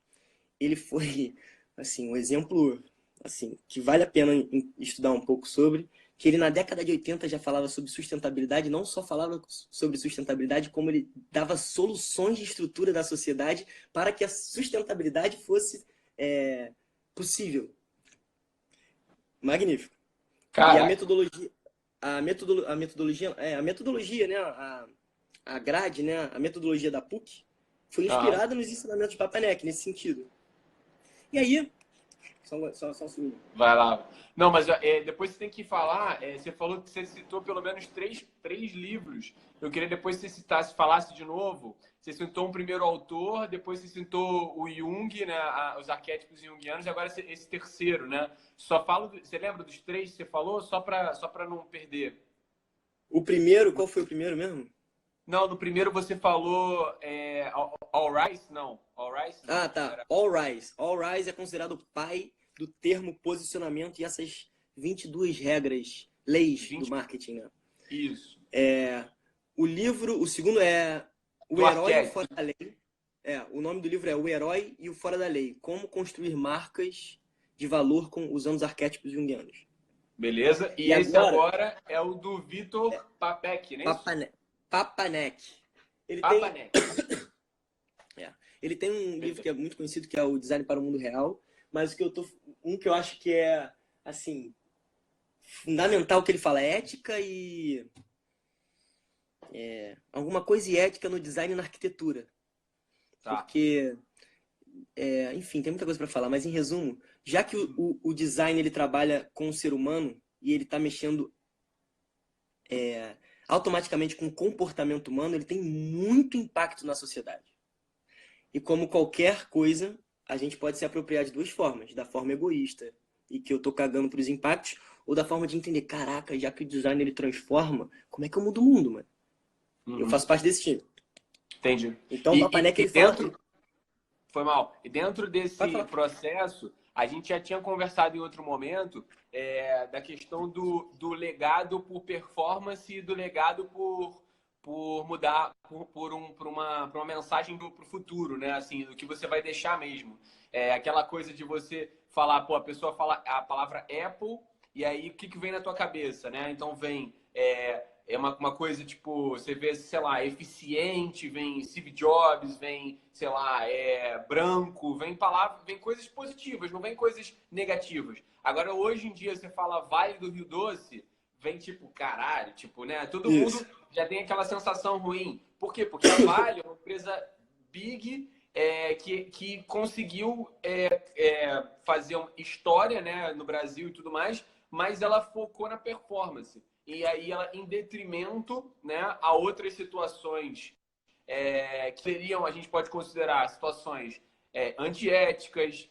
[SPEAKER 2] Ele foi, assim, um exemplo, assim, que vale a pena estudar um pouco sobre, que ele na década de 80 já falava sobre sustentabilidade, não só falava sobre sustentabilidade, como ele dava soluções de estrutura da sociedade para que a sustentabilidade fosse possível. Magnífico. E a
[SPEAKER 1] Caraca.
[SPEAKER 2] metodologia, a metodologia, né, a grade, né, a metodologia da PUC foi
[SPEAKER 1] Aham.
[SPEAKER 2] inspirada nos ensinamentos de Papanek nesse sentido. E aí, só um segundo.
[SPEAKER 1] Vai lá. Não, mas depois você tem que falar. Você falou que você citou pelo menos três livros. Eu queria depois que você citasse, falasse de novo. Você citou um primeiro autor, depois você citou o Jung, né, os arquétipos junguianos, e agora esse terceiro, né? Só falo. Você lembra dos três que você falou? Só para não perder.
[SPEAKER 2] O primeiro, qual foi o primeiro mesmo?
[SPEAKER 1] Não, no primeiro você falou All Rise? Não. All Rise? Não.
[SPEAKER 2] Ah, tá. All Rise. All Rise é considerado o pai do termo posicionamento e essas 22 regras, leis do
[SPEAKER 1] 20.
[SPEAKER 2] marketing, né?
[SPEAKER 1] Isso.
[SPEAKER 2] O segundo é O
[SPEAKER 1] Do
[SPEAKER 2] Herói e o
[SPEAKER 1] arquétipo.
[SPEAKER 2] Fora da Lei. O nome do livro é O Herói e o Fora da Lei. Como construir marcas de valor usando os arquétipos junguianos.
[SPEAKER 1] Beleza? E
[SPEAKER 2] E
[SPEAKER 1] esse
[SPEAKER 2] agora,
[SPEAKER 1] agora é o do Vitor Papek, não é isso?
[SPEAKER 2] Papanek. Ele tem,
[SPEAKER 1] Papanek.
[SPEAKER 2] ele tem um livro que é muito conhecido, que é o Design para o Mundo Real, mas um que eu acho que é, assim, fundamental que ele fala é ética e alguma coisa e ética no design e na arquitetura.
[SPEAKER 1] Tá.
[SPEAKER 2] Porque, enfim, tem muita coisa para falar, mas em resumo, já que o design ele trabalha com o ser humano e ele está mexendo automaticamente com o comportamento humano, ele tem muito impacto na sociedade. E como qualquer coisa, a gente pode se apropriar de duas formas. Da forma egoísta, e que eu tô cagando pros impactos, ou da forma de entender, caraca, já que o design ele transforma, como é que eu mudo o mundo, mano? Eu faço parte desse time.
[SPEAKER 1] Entendi.
[SPEAKER 2] Então o Papanek ele fala...
[SPEAKER 1] Foi mal. E dentro
[SPEAKER 2] Pode
[SPEAKER 1] desse
[SPEAKER 2] falar.
[SPEAKER 1] processo, a gente já tinha conversado em outro momento da questão do legado por performance e do legado por mudar por uma mensagem para o futuro, né? Assim, do que você vai deixar mesmo. Aquela coisa de você falar, pô, a pessoa fala a palavra Apple e aí o que vem na tua cabeça, né? Então vem uma coisa tipo, você vê, sei lá, eficiente, vem Steve Jobs, vem, sei lá, branco, vem palavras, vem coisas positivas, não vem coisas negativas. Agora, hoje em dia, você fala Vale do Rio Doce, vem tipo, caralho, tipo, né? Todo
[SPEAKER 2] Isso.
[SPEAKER 1] mundo já tem aquela sensação ruim. Por quê? Porque a Vale é uma empresa big que conseguiu fazer uma história, né, no Brasil e tudo mais, mas ela focou na performance. E aí ela, em detrimento, né, a outras situações que seriam, a gente pode considerar situações antiéticas,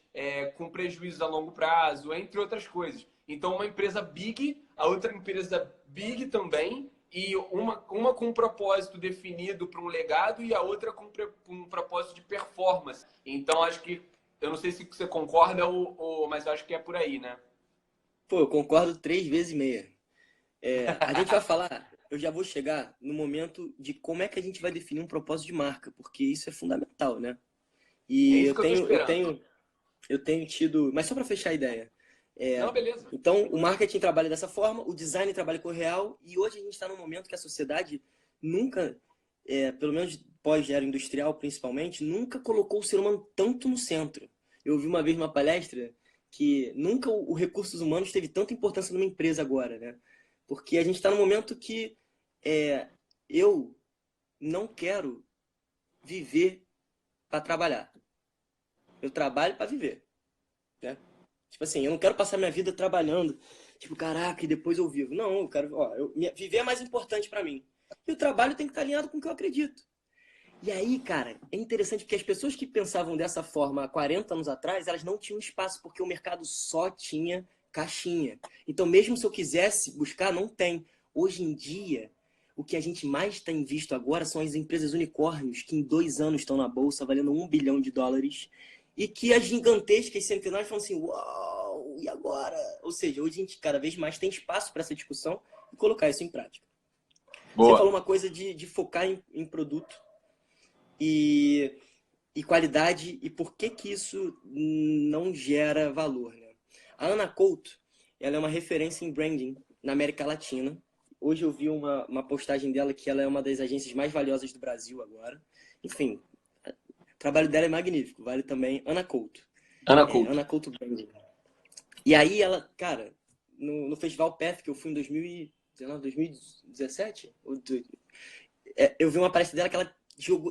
[SPEAKER 1] com prejuízos a longo prazo, entre outras coisas. Então, uma empresa big, a outra empresa big também, e uma com um propósito definido para um legado e a outra com um propósito de performance. Então, acho que, eu não sei se você concorda, mas eu acho que é por aí, né?
[SPEAKER 2] Pô, eu concordo 3 vezes e meia. A gente vai falar, eu já vou chegar no momento de como é que a gente vai definir um propósito de marca, porque isso é fundamental, né?
[SPEAKER 1] É
[SPEAKER 2] E
[SPEAKER 1] isso que eu tô esperando.
[SPEAKER 2] eu tenho tido, mas só para fechar a ideia.
[SPEAKER 1] Não, beleza.
[SPEAKER 2] Então, o marketing trabalha dessa forma, o design trabalha com o real, e hoje a gente está num momento que a sociedade nunca, pelo menos pós-era industrial principalmente, nunca colocou o ser humano tanto no centro. Eu ouvi uma vez uma palestra que nunca o recursos humanos teve tanta importância numa empresa agora, né? Porque a gente está num momento que eu não quero viver para trabalhar. Eu trabalho para viver. né? Tipo assim, eu não quero passar minha vida trabalhando, tipo, caraca, e depois eu vivo. Não, eu quero, ó, viver é mais importante pra mim. E o trabalho tem que estar alinhado com o que eu acredito. E aí, cara, é interessante porque as pessoas que pensavam dessa forma há 40 anos atrás, elas não tinham espaço, porque o mercado só tinha caixinha. Então, mesmo se eu quisesse buscar, não tem. Hoje em dia, o que a gente mais tem visto agora são as empresas unicórnios, que em 2 anos estão na bolsa, valendo US$ 1 bilhão, e que as gigantescas centenárias falam assim, uau, e agora? Ou seja, hoje a gente cada vez mais tem espaço para essa discussão e colocar isso em prática. Você
[SPEAKER 1] Boa.
[SPEAKER 2] falou uma coisa de focar em produto e, e qualidade e por que que isso não gera valor, né? A Ana Couto, ela é uma referência em branding na América Latina. Hoje eu vi uma postagem dela que ela é uma das agências mais valiosas do Brasil agora. Enfim, o trabalho dela é magnífico. Vale também Ana Couto.
[SPEAKER 1] Ana Couto.
[SPEAKER 2] Ana Couto Branding. E aí ela, cara, no Festival PEF, que eu fui em 2019, 2017, eu vi uma palestra dela que ela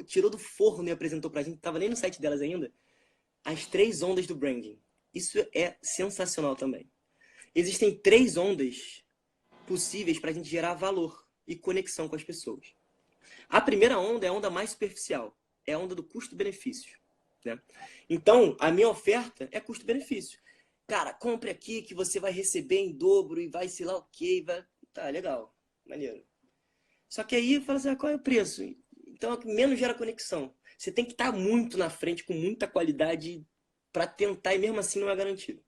[SPEAKER 2] tirou do forno e apresentou pra gente, não tava nem no site delas ainda, as 3 ondas do branding. Isso é sensacional também. Existem 3 ondas possíveis para a gente gerar valor e conexão com as pessoas. A primeira onda é a onda mais superficial, é a onda do custo-benefício, né? Então, a minha oferta é custo-benefício. Cara, compre aqui que você vai receber em dobro e vai sei lá o quê. Vai... Tá, legal, maneiro. Só que aí fala assim, qual é o preço? Então, é o que menos gera conexão. Você tem que estar muito na frente, com muita qualidade, para tentar, e mesmo assim não é garantido.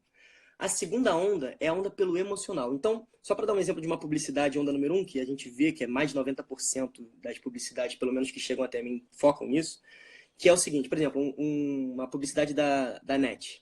[SPEAKER 2] A segunda onda é a onda pelo emocional. Então, só para dar um exemplo de uma publicidade, onda número 1, que a gente vê que é mais de 90% das publicidades, pelo menos que chegam até mim, focam nisso, que é o seguinte, por exemplo, uma publicidade da NET.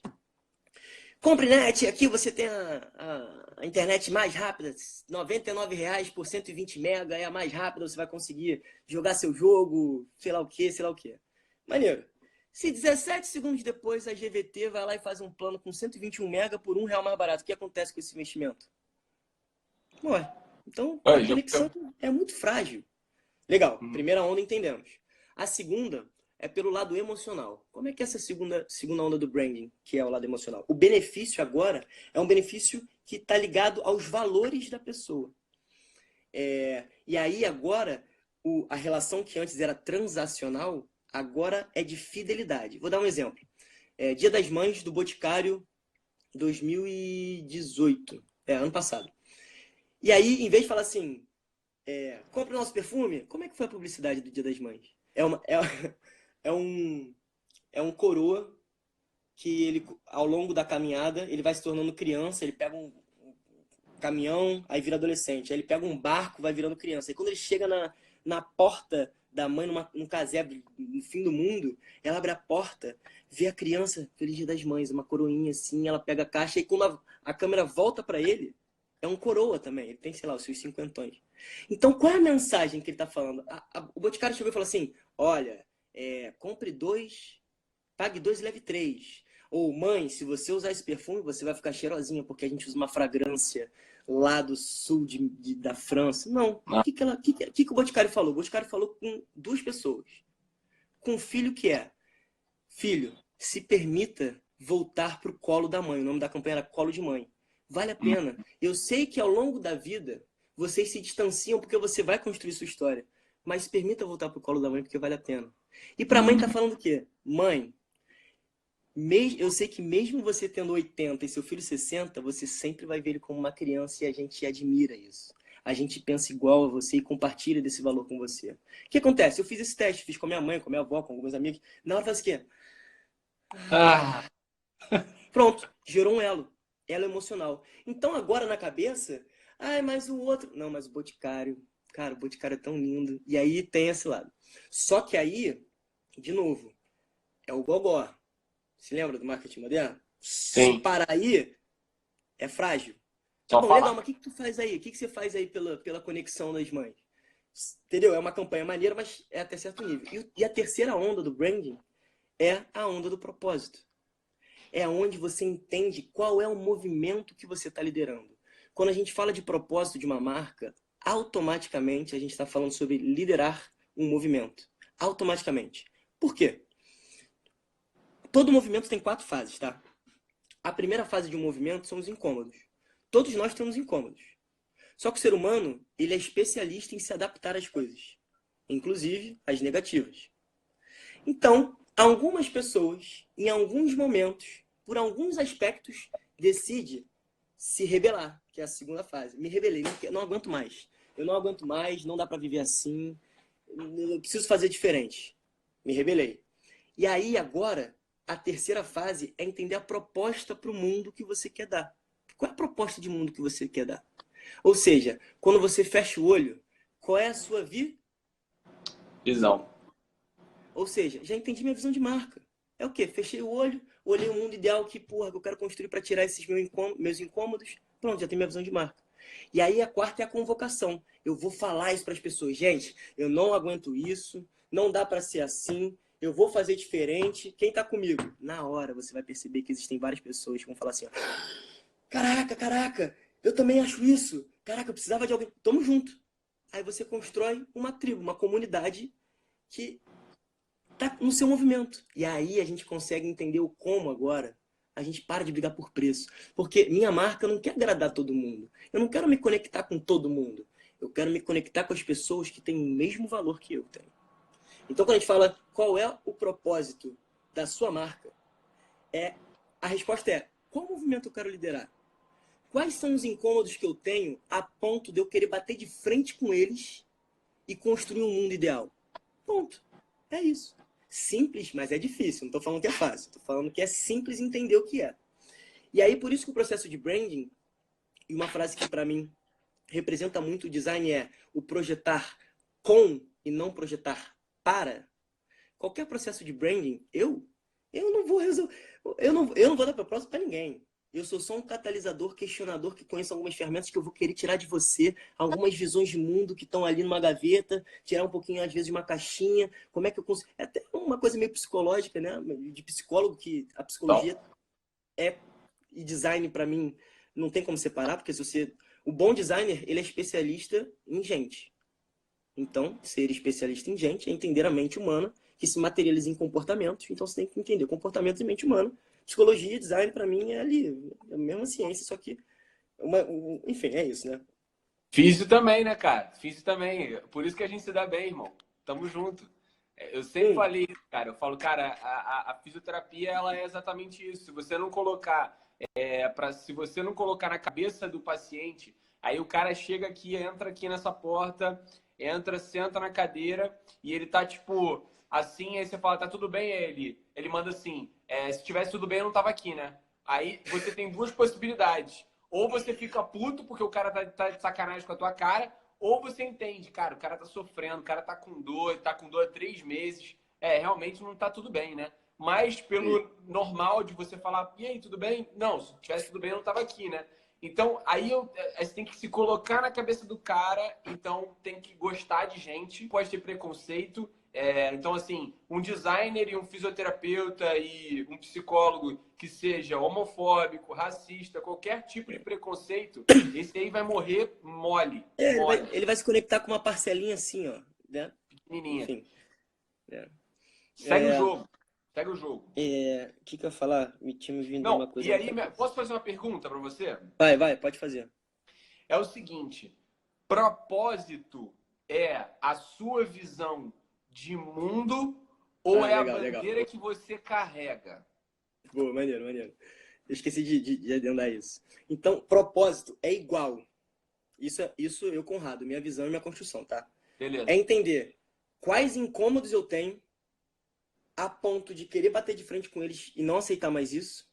[SPEAKER 2] Compre NET, aqui você tem a internet mais rápida, R$ 99 por 120 mega, é a mais rápida, você vai conseguir jogar seu jogo, sei lá o que, sei lá o que. Maneiro. Se 17 segundos depois a GVT vai lá e faz um plano com 121 mega por R$ 1 mais barato, o que acontece com esse investimento? Ué, então a conexão é muito frágil. Legal, primeira onda entendemos. A segunda é pelo lado emocional. Como é que é essa segunda onda do branding, que é o lado emocional? O benefício agora é um benefício que está ligado aos valores da pessoa. E aí agora, a relação que antes era transacional, agora é de fidelidade. Vou dar um exemplo. Dia das Mães do Boticário 2018. Ano passado. E aí, em vez de falar assim, compra o nosso perfume, como é que foi a publicidade do Dia das Mães? É um coroa que ele, ao longo da caminhada, ele vai se tornando criança, ele pega um caminhão, aí vira adolescente. Aí ele pega um barco, vai virando criança. E quando ele chega na porta da mãe, num casebre, no fim do mundo, ela abre a porta, vê a criança, Feliz Dia das Mães, uma coroinha assim, ela pega a caixa, e quando a câmera volta para ele, é um coroa também, ele tem, sei lá, os seus 50 anos. Então, qual é a mensagem que ele tá falando? O Boticário chegou e falou assim, olha, compre 2, pague 2 e leve 3. Ou, mãe, se você usar esse perfume, você vai ficar cheirosinha, porque a gente usa uma fragrância lá do sul da França. Não. O que o Boticário falou? O Boticário falou com 2 pessoas. Com um filho que filho, se permita voltar pro colo da mãe. O nome da campanha era Colo de Mãe. Vale a pena. Eu sei que ao longo da vida, vocês se distanciam porque você vai construir sua história. Mas se permita voltar pro colo da mãe porque vale a pena. E pra mãe tá falando o quê? Mãe, eu sei que mesmo você tendo 80 e seu filho 60, você sempre vai ver ele como uma criança e a gente admira isso. A gente pensa igual a você e compartilha desse valor com você. O que acontece? Eu fiz esse teste, fiz com a minha mãe, com a minha avó, com alguns amigos. Na hora faz o quê? Pronto, gerou um elo emocional. Então agora na cabeça, mas o outro... Não, mas o Boticário... Cara, o Boticário é tão lindo. E aí tem esse lado. Só que aí, de novo, é o gogó. Se lembra do marketing moderno?
[SPEAKER 1] Sim.
[SPEAKER 2] Se parar aí, é frágil. Tá bom, legal, mas o que tu faz aí? O que você faz aí pela conexão das mães? Entendeu? É uma campanha maneira, mas é até certo nível. E a terceira onda do branding é a onda do propósito. É onde você entende qual é o movimento que você está liderando. Quando a gente fala de propósito de uma marca, automaticamente a gente está falando sobre liderar um movimento. Automaticamente. Por quê? Todo movimento tem 4 fases, tá? a primeira fase de um movimento são os incômodos. Todos nós temos incômodos. Só que o ser humano, ele é especialista em se adaptar às coisas, inclusive às negativas. Então, algumas pessoas, em alguns momentos, por alguns aspectos, decidem se rebelar, que é a segunda fase. Me rebelei, não aguento mais. Eu não aguento mais, não dá para viver assim, eu preciso fazer diferente. Me rebelei. E aí, agora, a terceira fase é entender a proposta para o mundo que você quer dar. Qual é a proposta de mundo que você quer dar? Ou seja, quando você fecha o olho, qual é a sua
[SPEAKER 1] visão?
[SPEAKER 2] Ou seja, já entendi minha visão de marca. É o quê? Fechei o olho, olhei o mundo ideal que, porra, que eu quero construir para tirar esses meus incômodos. Pronto, já tenho minha visão de marca. E aí a quarta é a convocação. Eu vou falar isso para as pessoas. Gente, eu não aguento isso, não dá para ser assim, eu vou fazer diferente. Quem tá comigo? Na hora você vai perceber que existem várias pessoas que vão falar assim, ó, caraca, eu também acho isso. Caraca, eu precisava de alguém. Tamo junto. Aí você constrói uma tribo, uma comunidade que tá no seu movimento. E aí a gente consegue entender o como agora. A gente para de brigar por preço. Porque minha marca não quer agradar todo mundo. Eu não quero me conectar com todo mundo. Eu quero me conectar com as pessoas que têm o mesmo valor que eu tenho. Então, quando a gente fala qual é o propósito da sua marca, a resposta é: qual movimento eu quero liderar? Quais são os incômodos que eu tenho a ponto de eu querer bater de frente com eles e construir um mundo ideal? Ponto. É isso. Simples, mas é difícil. Não estou falando que é fácil. Estou falando que é simples entender o que é. E aí, por isso que o processo de branding, e uma frase que para mim representa muito o design é o projetar com e não projetar para. Qualquer processo de branding, eu não vou resolver. Eu não vou dar propósito para ninguém. Eu sou só um catalisador, questionador que conheço algumas ferramentas que eu vou querer tirar de você, algumas visões de mundo que estão ali numa gaveta, tirar um pouquinho, às vezes, de uma caixinha. Como é que eu consigo... É até uma coisa meio psicológica, né? De psicólogo, que a psicologia e design, para mim, não tem como separar, porque se você... O bom designer, ele é especialista em gente. Então, ser especialista em gente é entender a mente humana, que se materializa em comportamentos. Então, você tem que entender comportamentos e mente humana. Psicologia e design, para mim, é ali, é a mesma ciência, só que, enfim, é isso, né?
[SPEAKER 1] Físio também, né, cara? Físio também. Por isso que a gente se dá bem, irmão. Tamo junto. Eu sempre falei isso, cara. Eu falo, cara, a fisioterapia, ela é exatamente isso. Se você não colocar, se você não colocar na cabeça do paciente, aí o cara chega aqui, entra aqui nessa porta, entra, senta na cadeira e ele tá tipo assim, aí você fala, tá tudo bem? Ele manda assim, se tivesse tudo bem, eu não tava aqui, né? Aí você tem duas possibilidades. Ou você fica puto porque o cara tá de sacanagem com a tua cara, ou você entende, cara, o cara tá sofrendo, o cara tá com dor há 3 meses. Realmente não tá tudo bem, né? Mas pelo normal de você falar, e aí, tudo bem? Não, se tivesse tudo bem, eu não tava aqui, né? Então, aí você tem que se colocar na cabeça do cara, então tem que gostar de gente, pode ter preconceito. Então, assim, um designer e um fisioterapeuta e um psicólogo que seja homofóbico, racista, qualquer tipo de preconceito, esse aí vai morrer mole.
[SPEAKER 2] Ele vai se conectar com uma parcelinha assim, ó, né?
[SPEAKER 1] Pequenininha.
[SPEAKER 2] Enfim.
[SPEAKER 1] Segue o jogo. Segue o jogo.
[SPEAKER 2] O que eu ia falar? Me tinha vindo
[SPEAKER 1] Não,
[SPEAKER 2] uma coisa.
[SPEAKER 1] e aí, posso fazer uma pergunta para você?
[SPEAKER 2] Vai, pode fazer.
[SPEAKER 1] É o seguinte, propósito é a sua visão de mundo ou é
[SPEAKER 2] legal,
[SPEAKER 1] a bandeira que você carrega?
[SPEAKER 2] Boa, maneiro. Eu esqueci de adendar isso. Então, propósito é igual. Isso eu, Conrado, minha visão e minha construção, tá?
[SPEAKER 1] Beleza.
[SPEAKER 2] É entender quais incômodos eu tenho a ponto de querer bater de frente com eles e não aceitar mais isso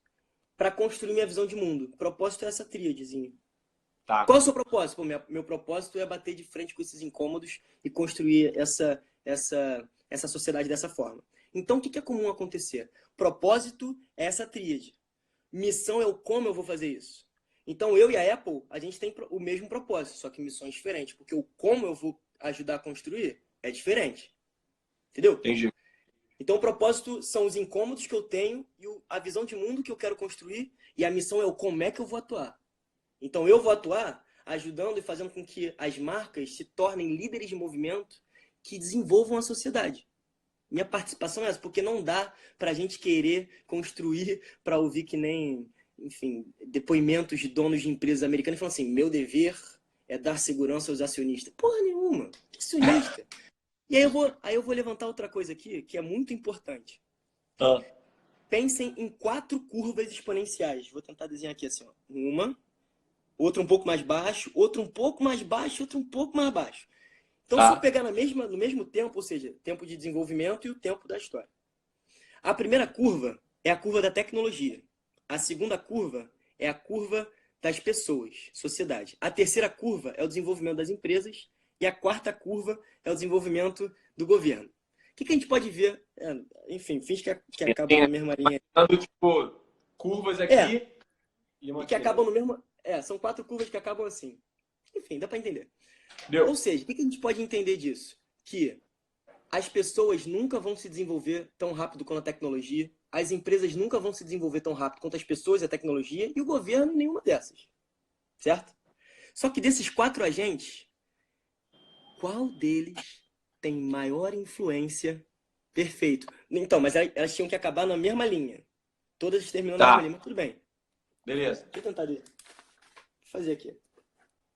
[SPEAKER 2] para construir minha visão de mundo. Propósito é essa tríadezinha.
[SPEAKER 1] Tá.
[SPEAKER 2] Qual é o seu propósito? Pô, meu propósito é bater de frente com esses incômodos e construir essa sociedade dessa forma. Então, o que é comum acontecer? Propósito é essa tríade. Missão é o como eu vou fazer isso. Então, eu e a Apple, a gente tem o mesmo propósito, só que missões diferentes. Porque o como eu vou ajudar a construir é diferente. Entendeu?
[SPEAKER 1] Entendi.
[SPEAKER 2] Então, o propósito são os incômodos que eu tenho e a visão de mundo que eu quero construir. E a missão é o como é que eu vou atuar. Então, eu vou atuar ajudando e fazendo com que as marcas se tornem líderes de movimento que desenvolvam a sociedade. Minha participação é essa, porque não dá pra gente querer construir para ouvir que nem enfim, depoimentos de donos de empresas americanas falando assim, meu dever é dar segurança aos acionistas. Porra nenhuma, que acionista? E aí eu vou levantar outra coisa aqui, que é muito importante.
[SPEAKER 1] Ah.
[SPEAKER 2] Pensem em 4 curvas exponenciais. Vou tentar desenhar aqui assim, ó. Uma, outra um pouco mais baixo, outra um pouco mais baixo, outra um pouco mais baixo. Então, se eu pegar no mesmo tempo, ou seja, tempo de desenvolvimento e o tempo da história. A primeira curva é a curva da tecnologia. A segunda curva é a curva das pessoas, sociedade. A terceira curva é o desenvolvimento das empresas. E a quarta curva é o desenvolvimento do governo. O que a gente pode ver? Enfim, finge que acaba na mesma linha.
[SPEAKER 1] Tipo, curvas aqui
[SPEAKER 2] e uma que acabam no mesmo... são 4 curvas que acabam assim. Enfim, dá para entender.
[SPEAKER 1] Deu.
[SPEAKER 2] Ou seja, o que a gente pode entender disso? Que as pessoas nunca vão se desenvolver tão rápido quanto a tecnologia, as empresas nunca vão se desenvolver tão rápido quanto as pessoas e a tecnologia, e o governo nenhuma dessas. Certo? Só que desses 4 agentes, qual deles tem maior influência? Perfeito. Então, mas elas tinham que acabar na mesma linha. Todas terminando na mesma linha, mas tudo bem.
[SPEAKER 1] Beleza.
[SPEAKER 2] Deixa eu tentar fazer aqui.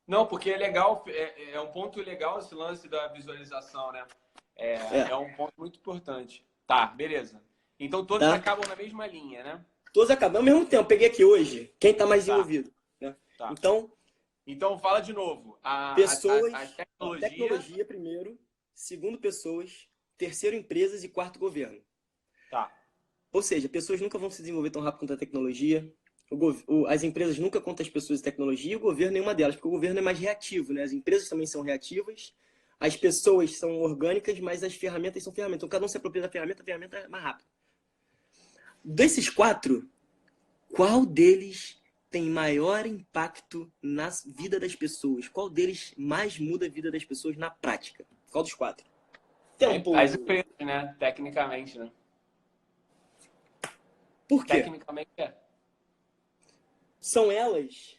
[SPEAKER 1] Não, porque é legal, é um ponto legal esse lance da visualização, né? É um ponto muito importante. Tá, beleza. Então todos acabam na mesma linha, né?
[SPEAKER 2] Todos acabam ao mesmo tempo. Peguei aqui hoje. Quem está mais envolvido? Né?
[SPEAKER 1] Tá.
[SPEAKER 2] Então,
[SPEAKER 1] fala de novo.
[SPEAKER 2] Pessoas,
[SPEAKER 1] a
[SPEAKER 2] tecnologia primeiro, segundo pessoas, terceiro empresas e quarto governo.
[SPEAKER 1] Tá.
[SPEAKER 2] Ou seja, pessoas nunca vão se desenvolver tão rápido quanto a tecnologia. As empresas nunca quanto as pessoas e tecnologia, e o governo nenhuma delas, porque o governo é mais reativo, né? As empresas também são reativas, as pessoas são orgânicas, mas as ferramentas são ferramentas. Então, cada um se apropria da ferramenta, a ferramenta é mais rápida. Desses 4, qual deles tem maior impacto na vida das pessoas? Qual deles mais muda a vida das pessoas na prática? Qual dos 4?
[SPEAKER 1] As empresas, né? Tecnicamente, né?
[SPEAKER 2] Por quê?
[SPEAKER 1] Tecnicamente
[SPEAKER 2] São elas...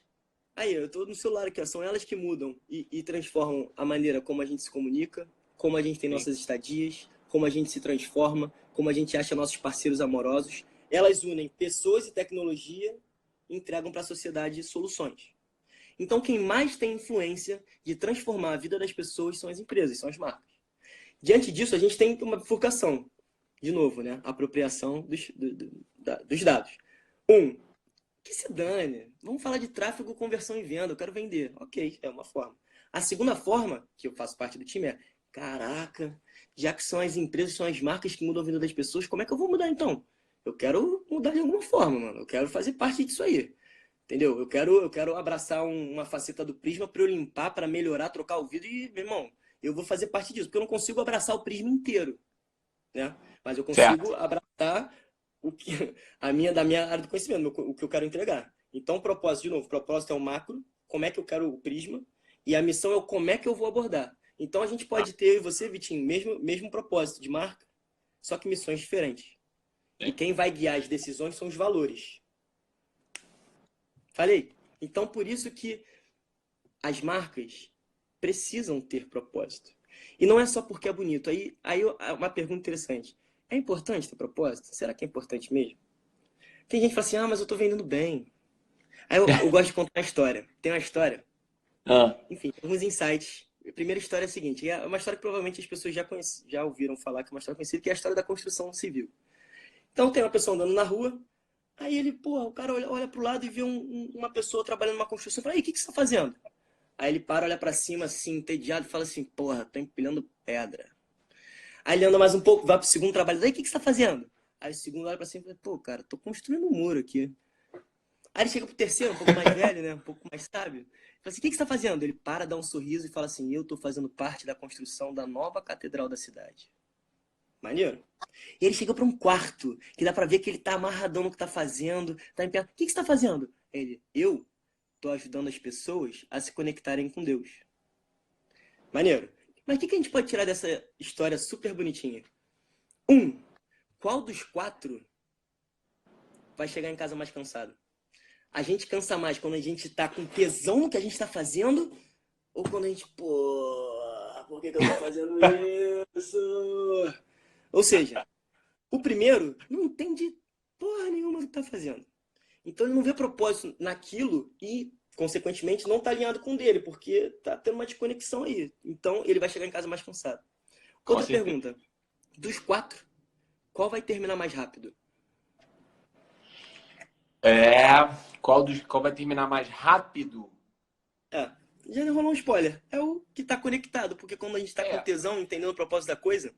[SPEAKER 2] Aí, eu tô no celular aqui, ó. São elas que mudam e transformam a maneira como a gente se comunica, como a gente tem nossas estadias, como a gente se transforma, como a gente acha nossos parceiros amorosos. Elas unem pessoas e tecnologia e entregam para a sociedade soluções. Então, quem mais tem influência de transformar a vida das pessoas são as empresas, são as marcas. Diante disso, a gente tem uma bifurcação. De novo, né? Apropriação dos dados. Que se dane. Vamos falar de tráfego, conversão e venda. Eu quero vender. Ok, é uma forma. A segunda forma, que eu faço parte do time, é... Caraca, já que são as empresas, são as marcas que mudam a vida das pessoas, como é que eu vou mudar então? Eu quero mudar de alguma forma, mano. Eu quero fazer parte disso aí. Entendeu? Eu quero abraçar uma faceta do Prisma para eu limpar, para melhorar, trocar o vidro e, meu irmão, eu vou fazer parte disso, porque eu não consigo abraçar o Prisma inteiro, né? Mas eu consigo abraçar da minha área do conhecimento, o que eu quero entregar. Então, o propósito, de novo, o propósito é o macro, como é que eu quero o Prisma, e a missão é o como é que eu vou abordar. Então, a gente pode ter, eu e você, Vitinho, mesmo propósito de marca, só que missões diferentes. E quem vai guiar as decisões são os valores. Falei? Então, por isso que as marcas precisam ter propósito. E não é só porque é bonito. Aí uma pergunta interessante. É importante ter propósito? Será que é importante mesmo? Tem gente que fala assim, mas eu tô vendendo bem. Aí eu gosto de contar uma história. Tem uma história. Enfim, alguns insights. A primeira história é a seguinte. É uma história que provavelmente as pessoas já ouviram falar, que é uma história conhecida, que é a história da construção civil. Então tem uma pessoa andando na rua, aí ele, o cara olha pro lado e vê uma pessoa trabalhando numa construção e fala, aí, o que você tá fazendo? Aí ele olha pra cima, assim, entediado, e fala assim, tô empilhando pedra. Aí ele anda mais um pouco, vai pro segundo trabalho, aí, o que você tá fazendo? Aí o segundo olha pra cima e fala, cara, tô construindo um muro aqui. Aí ele chega pro terceiro, um pouco mais velho, né, um pouco mais sábio, fala assim, o que você tá fazendo? Ele para, dá um sorriso e fala assim, eu tô fazendo parte da construção da nova catedral da cidade. Maneiro? E ele chega para um quarto, que dá pra ver que ele tá amarradão no que tá fazendo, tá em pé. O que você tá fazendo? Eu tô ajudando as pessoas a se conectarem com Deus. Maneiro. Mas o que a gente pode tirar dessa história super bonitinha? Qual dos 4 vai chegar em casa mais cansado? A gente cansa mais quando a gente tá com tesão no que a gente tá fazendo, ou quando a gente, por que eu tô fazendo isso? Ou seja, o primeiro não entende porra nenhuma do que tá fazendo. Então ele não vê propósito naquilo e, consequentemente, não está alinhado com o dele, porque está tendo uma desconexão aí. Então ele vai chegar em casa mais cansado.
[SPEAKER 1] Com
[SPEAKER 2] Outra
[SPEAKER 1] certeza.
[SPEAKER 2] pergunta. Dos 4, qual vai terminar mais rápido?
[SPEAKER 1] Qual vai terminar mais rápido?
[SPEAKER 2] É, já rolou um spoiler. É o que está conectado, porque quando a gente está com
[SPEAKER 1] É,
[SPEAKER 2] tesão, entendendo o propósito da coisa,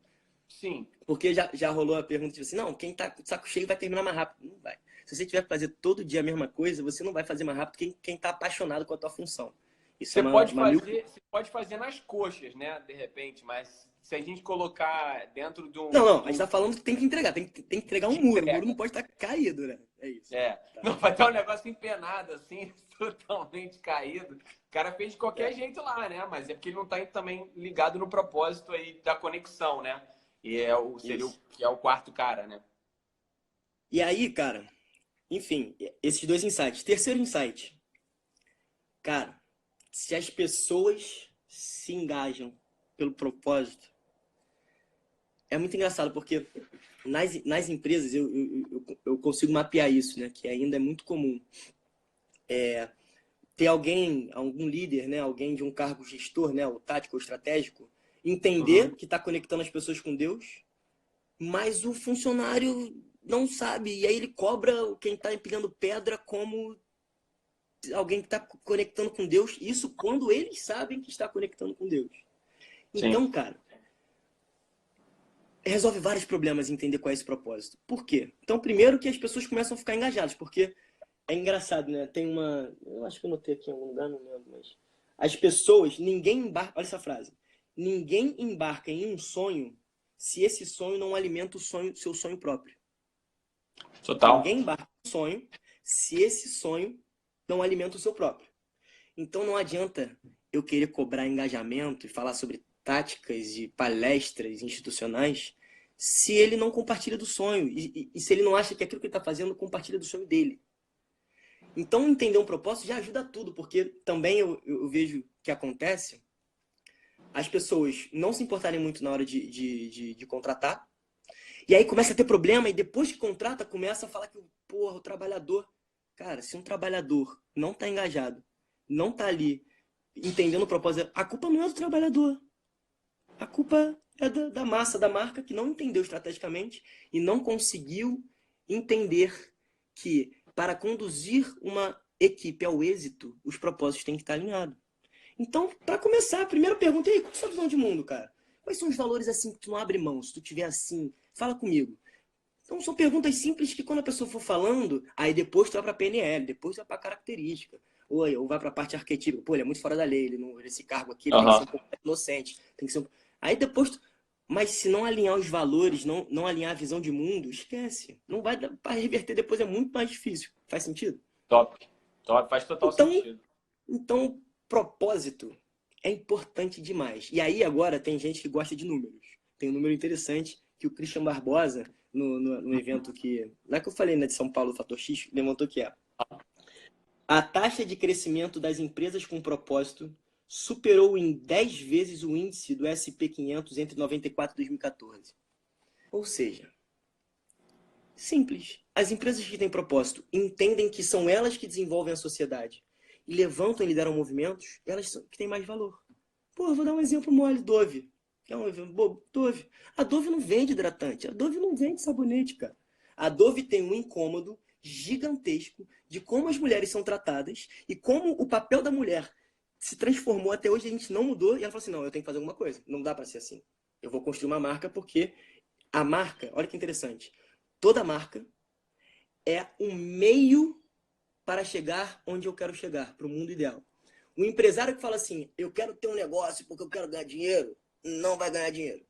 [SPEAKER 1] sim.
[SPEAKER 2] porque já rolou a pergunta tipo assim, não, quem tá com o saco cheio vai terminar mais rápido. Não vai. Se você tiver que fazer todo dia a mesma coisa, você não vai fazer mais rápido que quem tá apaixonado com a tua função. Isso é
[SPEAKER 1] Você pode fazer nas coxas, né? De repente, mas se a gente colocar dentro de
[SPEAKER 2] Não,
[SPEAKER 1] um,
[SPEAKER 2] não, a gente tá falando que tem que entregar, tem que entregar um muro. O muro não pode estar caído, né? É isso.
[SPEAKER 1] É.
[SPEAKER 2] Tá.
[SPEAKER 1] Não, vai estar um negócio empenado, assim, totalmente caído. O cara fez de qualquer jeito lá, né? Mas é porque ele não está também ligado no propósito aí da conexão, né? E que é o quarto cara, né?
[SPEAKER 2] E aí, cara, enfim, esses 2 insights. Terceiro insight. Cara, se as pessoas se engajam pelo propósito, é muito engraçado, porque nas empresas eu consigo mapear isso, né? Que ainda é muito comum. Ter algum líder, né? Alguém de um cargo gestor, né? O tático ou estratégico, entender
[SPEAKER 1] Uhum.
[SPEAKER 2] que está conectando as pessoas com Deus, mas o funcionário não sabe. E aí ele cobra quem está empilhando pedra como alguém que está conectando com Deus. Isso quando eles sabem que está conectando com Deus.
[SPEAKER 1] Sim.
[SPEAKER 2] Então, cara, resolve vários problemas entender qual é esse propósito. Por quê? Então, primeiro que as pessoas começam a ficar engajadas, porque é engraçado, né? Tem uma... Eu acho que eu notei aqui em algum lugar, não lembro, mas... As pessoas, ninguém embarca... Olha essa frase. Ninguém embarca em um sonho se esse sonho não alimenta o seu sonho próprio.
[SPEAKER 1] Total.
[SPEAKER 2] Ninguém embarca em um sonho se esse sonho não alimenta o seu próprio. Então não adianta eu querer cobrar engajamento e falar sobre táticas e palestras institucionais se ele não compartilha do sonho e se ele não acha que aquilo que ele está fazendo compartilha do sonho dele. Então entender um propósito já ajuda tudo, porque também eu vejo que acontece as pessoas não se importarem muito na hora de contratar, e aí começa a ter problema, e depois que contrata, começa a falar que, porra, o trabalhador... Cara, se um trabalhador não está engajado, não está ali entendendo o propósito, a culpa não é do trabalhador. A culpa é da massa, da marca, que não entendeu estrategicamente e não conseguiu entender que para conduzir uma equipe ao êxito, os propósitos têm que estar alinhados. Então, para começar, a primeira pergunta é: qual é a sua visão de mundo, cara? Quais são os valores assim que tu não abre mão? Se tu tiver assim, fala comigo. Então, são perguntas simples que quando a pessoa for falando, aí depois tu vai para PNL, depois tu vai para característica. Ou vai para a parte arquetípica. Pô, ele é muito fora da lei, esse cargo aqui ele tem que ser um pouco inocente. Tem que ser Aí depois Mas se não alinhar os valores, não alinhar a visão de mundo, esquece. Não vai dar para reverter depois, é muito mais difícil. Faz sentido?
[SPEAKER 1] Top. Top, faz total
[SPEAKER 2] Então,
[SPEAKER 1] sentido.
[SPEAKER 2] então, propósito é importante demais. E aí agora tem gente que gosta de números. Tem um número interessante que o Christian Barbosa, no evento que... Não é que eu falei, né, de São Paulo, Fator X, levantou que é: a taxa de crescimento das empresas com propósito superou em 10 vezes o índice do SP500 entre 94 e 2014. Ou seja, simples. As empresas que têm propósito entendem que são elas que desenvolvem a sociedade e levantam e lideram movimentos, elas são que têm mais valor. Pô, eu vou dar um exemplo mole, Dove. Que é um exemplo bobo, Dove. A Dove não vende hidratante, a Dove não vende sabonete, cara. A Dove tem um incômodo gigantesco de como as mulheres são tratadas e como o papel da mulher se transformou até hoje, a gente não mudou, e ela falou assim: não, eu tenho que fazer alguma coisa, não dá para ser assim. Eu vou construir uma marca porque a marca, olha que interessante, toda marca é um meio para chegar onde eu quero chegar, para o mundo ideal. O empresário que fala assim: eu quero ter um negócio porque eu quero ganhar dinheiro, não vai ganhar dinheiro.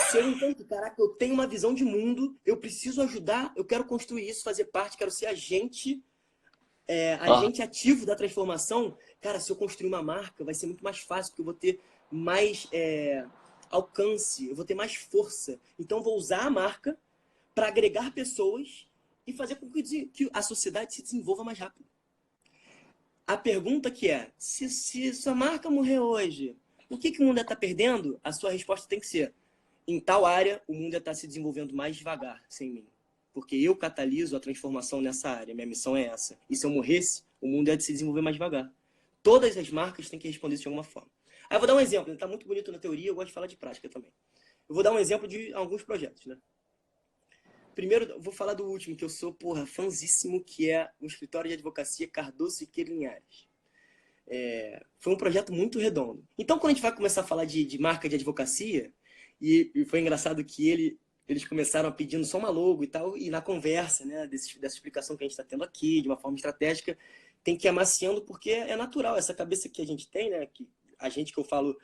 [SPEAKER 2] Se eu entendo que, caraca, eu tenho uma visão de mundo, eu preciso ajudar, eu quero construir isso, fazer parte, quero ser agente ativo da transformação, cara, se eu construir uma marca, vai ser muito mais fácil, porque eu vou ter mais alcance, eu vou ter mais força. Então, eu vou usar a marca para agregar pessoas e fazer com que a sociedade se desenvolva mais rápido. A pergunta que é: se sua marca morrer hoje, o que o mundo está perdendo? A sua resposta tem que ser: em tal área, o mundo está se desenvolvendo mais devagar, sem mim. porque eu cataliso a transformação nessa área. Minha missão é essa. E se eu morresse, o mundo ia se desenvolver mais devagar. Todas as marcas têm que responder isso de alguma forma. Aí eu vou dar um exemplo. Ele está muito bonito na teoria, eu gosto de falar de prática também. Eu vou dar um exemplo de alguns projetos, né? Primeiro, eu vou falar do último, que eu sou, fãzíssimo, que é o escritório de advocacia Cardoso Siqueira Linhares. Foi um projeto muito redondo. Então, quando a gente vai começar a falar de marca de advocacia, e foi engraçado que eles começaram pedindo só uma logo e tal, e na conversa, né, dessa explicação que a gente está tendo aqui, de uma forma estratégica, tem que ir amaciando, porque é natural, essa cabeça que a gente tem, né, que eu falo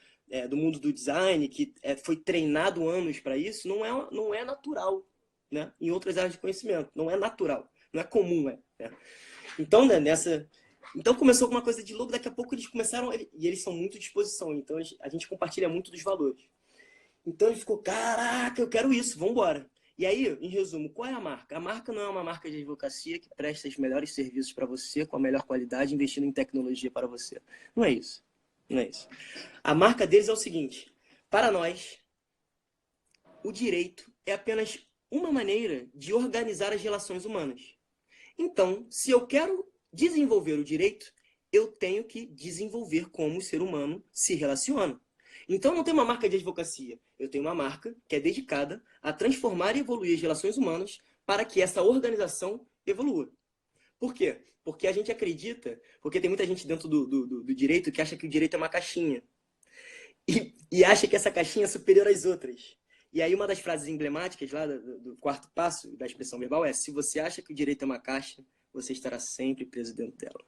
[SPEAKER 2] do mundo do design, que foi treinado anos para isso, não é natural, né, em outras áreas de conhecimento, não é natural, não é comum, né? Então, né, então começou com uma coisa de logo, daqui a pouco eles começaram, e eles são muito de disposição, então a gente compartilha muito dos valores. Então ele ficou, caraca, eu quero isso, vamos embora. E aí, em resumo, qual é a marca? A marca não é uma marca de advocacia que presta os melhores serviços para você, com a melhor qualidade, investindo em tecnologia para você. Não é isso. Não é isso. A marca deles é o seguinte, para nós, o direito é apenas uma maneira de organizar as relações humanas. Então, se eu quero desenvolver o direito, eu tenho que desenvolver como o ser humano se relaciona. Então, não tem uma marca de advocacia. Eu tenho uma marca que é dedicada a transformar e evoluir as relações humanas para que essa organização evolua. Por quê? Porque a gente acredita, porque tem muita gente dentro do direito que acha que o direito é uma caixinha. E acha que essa caixinha é superior às outras. E aí uma das frases emblemáticas lá do quarto passo da expressão verbal é: se você acha que o direito é uma caixa, você estará sempre preso dentro dela.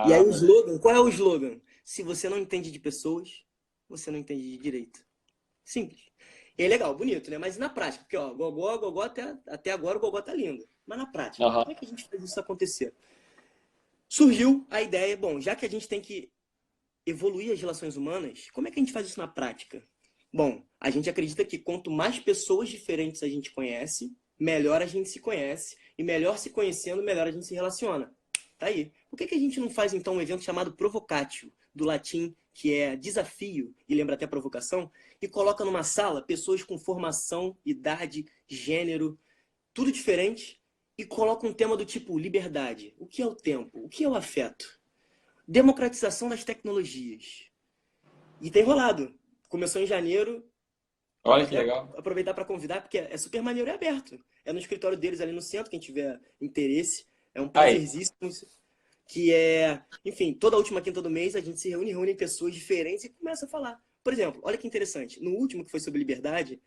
[SPEAKER 2] E aí o slogan, qual é o slogan? Se você não entende de pessoas, você não entende de direito. Simples. E é legal, bonito, né? Mas na prática, porque ó, gogó, até agora o gogó tá lindo. Mas na prática, como é que a gente faz isso acontecer? Surgiu a ideia, bom, já que a gente tem que evoluir as relações humanas, como é que a gente faz isso na prática? Bom, a gente acredita que quanto mais pessoas diferentes a gente conhece, melhor a gente se conhece, e melhor se conhecendo, melhor a gente se relaciona. Tá aí. Por que a gente não faz então um evento chamado Provocatio, do latim, que é desafio, e lembra até provocação, e coloca numa sala pessoas com formação, idade, gênero, tudo diferente, e coloca um tema do tipo liberdade. O que é o tempo? O que é o afeto? Democratização das tecnologias. E tem rolado. Começou em janeiro.
[SPEAKER 1] Olha que legal.
[SPEAKER 2] Aproveitar para convidar, porque é super maneiro e aberto. É no escritório deles ali no centro, quem tiver interesse. É um prazerzíssimo. Que é, enfim, toda última quinta do mês a gente se reúne pessoas diferentes e começa a falar. Por exemplo, olha que interessante. No último, que foi sobre liberdade,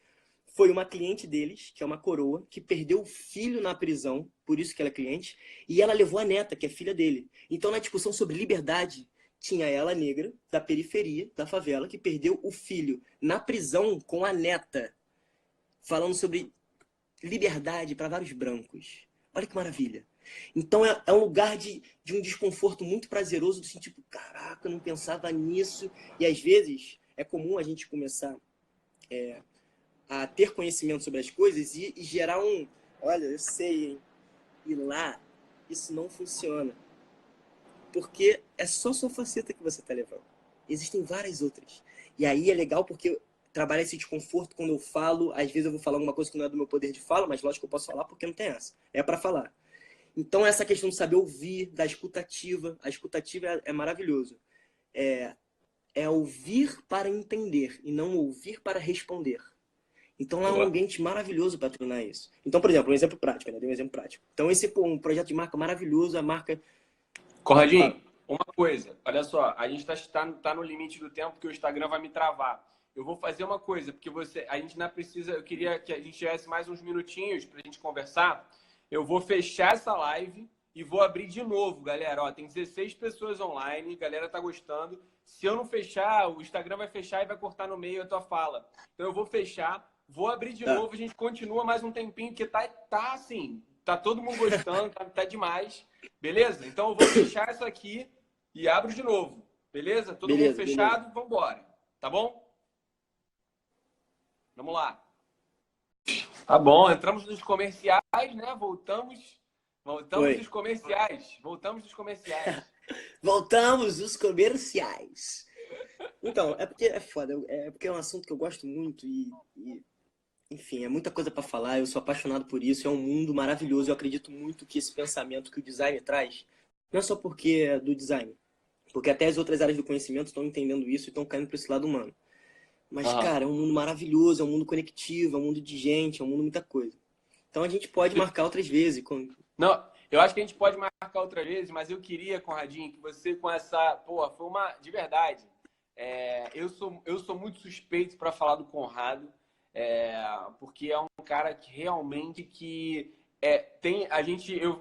[SPEAKER 2] foi uma cliente deles, que é uma coroa, que perdeu o filho na prisão, por isso que ela é cliente, e ela levou a neta, que é filha dele. Então, na discussão sobre liberdade, tinha ela negra, da periferia, da favela, que perdeu o filho na prisão com a neta, falando sobre liberdade para vários brancos. Olha que maravilha. Então é um lugar de um desconforto muito prazeroso, assim, tipo, caraca, eu não pensava nisso. E às vezes é comum a gente começar a ter conhecimento sobre as coisas e gerar olha, eu sei, hein? E lá, isso não funciona. Porque é só sua faceta que você está levando. Existem várias outras. E aí é legal porque trabalhar esse desconforto quando eu falo, às vezes eu vou falar alguma coisa que não é do meu poder de fala, mas lógico que eu posso falar porque não tem essa. É para falar. Então essa questão de saber ouvir, da escutativa, a escutativa é maravilhoso. É ouvir para entender e não ouvir para responder. Então é um ambiente maravilhoso para treinar isso. Então, por exemplo, um exemplo prático, né? Dei um exemplo prático. Então esse um projeto de marca maravilhoso, a marca...
[SPEAKER 1] Corradinho, uma coisa, olha só, a gente tá no limite do tempo que o Instagram vai me travar. Eu vou fazer uma coisa, porque a gente não precisa, eu queria que a gente tivesse mais uns minutinhos pra gente conversar. Eu vou fechar essa live e vou abrir de novo, galera. Ó, tem 16 pessoas online, a galera tá gostando. Se eu não fechar, o Instagram vai fechar e vai cortar no meio a tua fala. Então eu vou fechar, vou abrir de novo, a gente continua mais um tempinho, porque tá assim, tá todo mundo gostando, tá demais. Beleza? Então eu vou fechar essa aqui e abro de novo. Beleza? Todo mundo fechado, vamos embora. Tá bom? Vamos lá. Tá bom, entramos nos comerciais, né? Voltamos dos comerciais. Voltamos dos comerciais.
[SPEAKER 2] Voltamos dos comerciais. Então, é porque é foda. É porque é um assunto que eu gosto muito e enfim, é muita coisa para falar. Eu sou apaixonado por isso. É um mundo maravilhoso. Eu acredito muito que esse pensamento que o design traz, não é só porque é do design, porque até as outras áreas do conhecimento estão entendendo isso e estão caindo para esse lado humano. Mas,
[SPEAKER 1] Aham.
[SPEAKER 2] cara, é um mundo maravilhoso, é um mundo conectivo, é um mundo de gente, é um mundo de muita coisa. Então a gente pode marcar outras vezes.
[SPEAKER 1] Não, eu acho que a gente pode marcar outra vez, mas eu queria, Conradinho, que você com essa. Pô, foi uma. De verdade. Eu sou muito suspeito para falar do Conrado, porque é um cara que realmente tem.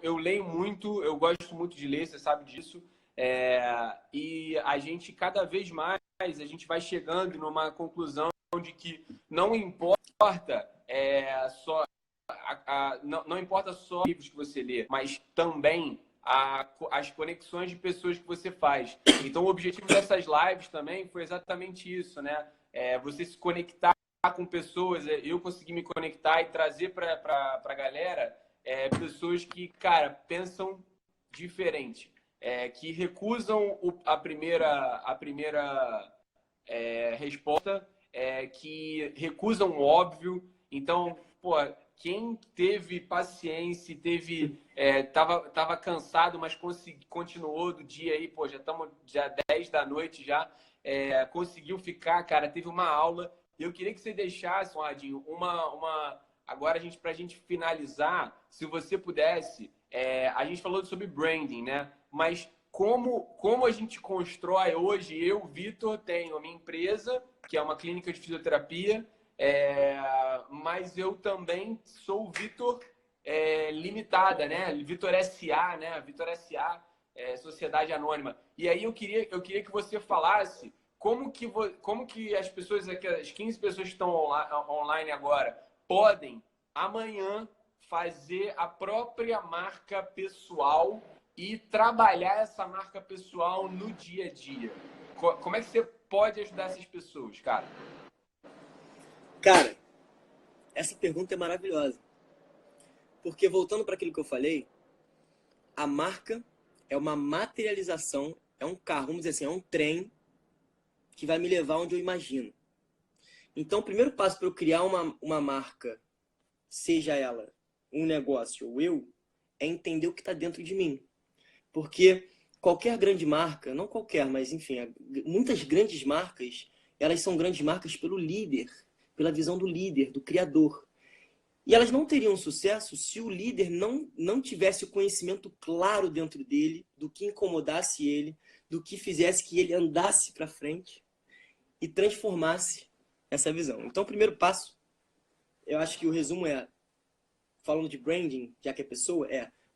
[SPEAKER 1] Eu leio muito, eu gosto muito de ler, você sabe disso. E a gente, cada vez mais, a gente vai chegando numa conclusão de que não importa só não importa só os livros que você lê, mas também as conexões de pessoas que você faz. Então, o objetivo dessas lives também foi exatamente isso, né? Você se conectar com pessoas, eu consegui me conectar e trazer para a galera pessoas que, cara, pensam diferente, que recusam a primeira resposta, que recusam o óbvio. Então, pô, quem teve paciência, tava cansado, mas continuou do dia aí, pô, já estamos já 10 da noite já, conseguiu ficar, cara, teve uma aula. Eu queria que você deixasse, Radinho, agora pra gente finalizar, se você pudesse, a gente falou sobre branding, né? Mas como a gente constrói hoje, eu, Vitor, tenho a minha empresa, que é uma clínica de fisioterapia, mas eu também sou o Vitor Limitada, né? Vitor SA, né? Vitor SA, Sociedade Anônima. E aí eu queria que você falasse como que as pessoas, as 15 pessoas que estão online agora, podem amanhã fazer a própria marca pessoal e trabalhar essa marca pessoal no dia a dia. Como é que você pode ajudar essas pessoas, cara?
[SPEAKER 2] Cara, essa pergunta é maravilhosa. Porque, voltando para aquilo que eu falei, a marca é uma materialização, é um carro, vamos dizer assim, é um trem que vai me levar onde eu imagino. Então, o primeiro passo para eu criar uma marca, seja ela um negócio ou eu, é entender o que está dentro de mim. Porque qualquer grande marca, não qualquer, mas enfim, muitas grandes marcas, elas são grandes marcas pelo líder, pela visão do líder, do criador. E elas não teriam sucesso se o líder não tivesse o conhecimento claro dentro dele, do que incomodasse ele, do que fizesse que ele andasse para frente e transformasse essa visão. Então, o primeiro passo, eu acho que o resumo falando de branding, já que é pessoa,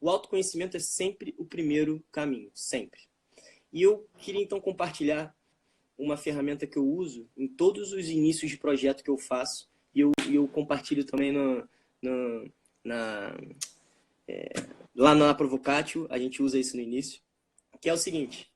[SPEAKER 2] o autoconhecimento é sempre o primeiro caminho, sempre. E eu queria então compartilhar uma ferramenta que eu uso em todos os inícios de projeto que eu faço, e eu compartilho também lá na Provocatio, a gente usa isso no início, que é o seguinte: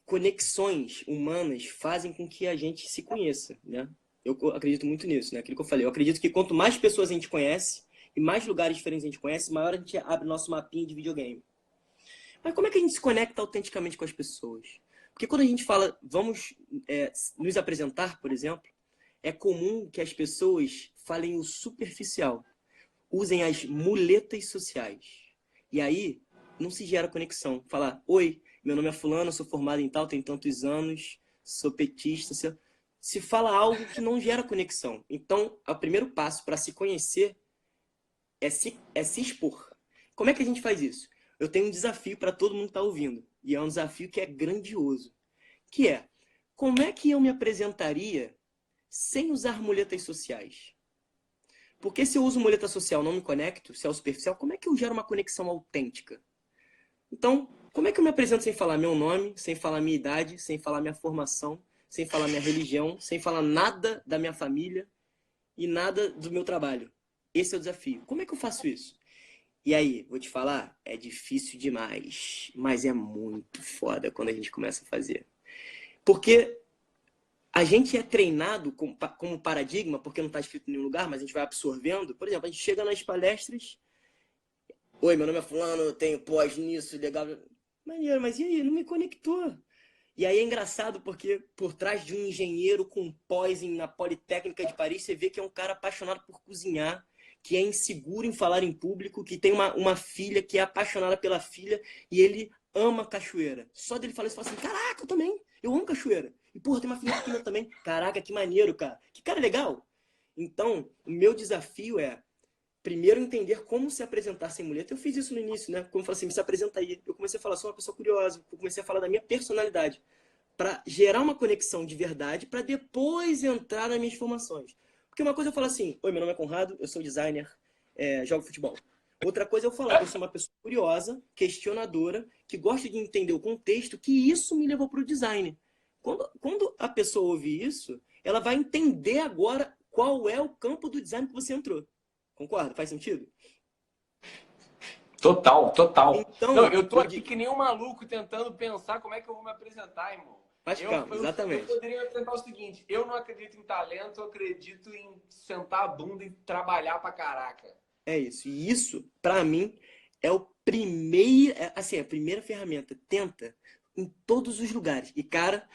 [SPEAKER 2] conexões humanas fazem com que a gente se conheça, né? Eu acredito muito nisso, né? Aquilo que eu falei. Eu acredito que quanto mais pessoas a gente conhece e mais lugares diferentes a gente conhece, maior a gente abre nosso mapinha de videogame. Mas como é que a gente se conecta autenticamente com as pessoas? Porque quando a gente fala, vamos nos apresentar, por exemplo, é comum que as pessoas falem o superficial, usem as muletas sociais. E aí não se gera conexão. Falar, oi, meu nome é fulano, sou formado em tal, tenho tantos anos, sou petista. Se fala algo que não gera conexão. Então, o primeiro passo para se conhecer é se expor. Como é que a gente faz isso? Eu tenho um desafio para todo mundo que está ouvindo. E é um desafio que é grandioso. Que é, como é que eu me apresentaria sem usar muletas sociais? Porque se eu uso muleta social, não me conecto, se é o superficial, como é que eu gero uma conexão autêntica? Então, como é que eu me apresento sem falar meu nome, sem falar minha idade, sem falar minha formação, sem falar minha religião, sem falar nada da minha família e nada do meu trabalho? Esse é o desafio. Como é que eu faço isso? E aí, vou te falar, é difícil demais, mas é muito foda quando a gente começa a fazer. Porque a gente é treinado como paradigma, porque não está escrito em nenhum lugar, mas a gente vai absorvendo. Por exemplo, a gente chega nas palestras, oi, meu nome é fulano, eu tenho pós nisso, legal. Maneiro, mas e aí? Não me conectou. E aí é engraçado porque por trás de um engenheiro com pós na Politécnica de Paris, você vê que é um cara apaixonado por cozinhar, que é inseguro em falar em público, que tem uma filha que é apaixonada pela filha e ele ama cachoeira. Só dele falar isso, fala assim, caraca, eu também, eu amo cachoeira. E porra, tem uma filha pequena também. Caraca, que maneiro, cara. Que cara legal. Então, o meu desafio é primeiro entender como se apresentar sem muleta. Eu fiz isso no início, né? Como eu falei assim, me se apresenta aí. Eu comecei a falar, sou uma pessoa curiosa. Eu comecei a falar da minha personalidade. Para gerar uma conexão de verdade, para depois entrar nas minhas formações. Porque uma coisa eu falo assim, oi, meu nome é Conrado, eu sou designer, jogo futebol. Outra coisa é eu falar que eu sou uma pessoa curiosa, questionadora, que gosta de entender o contexto, que isso me levou para o design. Quando a pessoa ouve isso, ela vai entender agora qual é o campo do design que você entrou. Concorda? Faz sentido?
[SPEAKER 1] Total, total.
[SPEAKER 2] Então,
[SPEAKER 1] não, eu tô aqui que nem um maluco tentando pensar como é que eu vou me apresentar, irmão.
[SPEAKER 2] Mas calma, exatamente.
[SPEAKER 1] Eu poderia me apresentar o seguinte, eu não acredito em talento, eu acredito em sentar a bunda e trabalhar pra caraca.
[SPEAKER 2] É isso. E isso, pra mim, é o primeiro, assim, a primeira ferramenta. Tenta em todos os lugares. E, cara,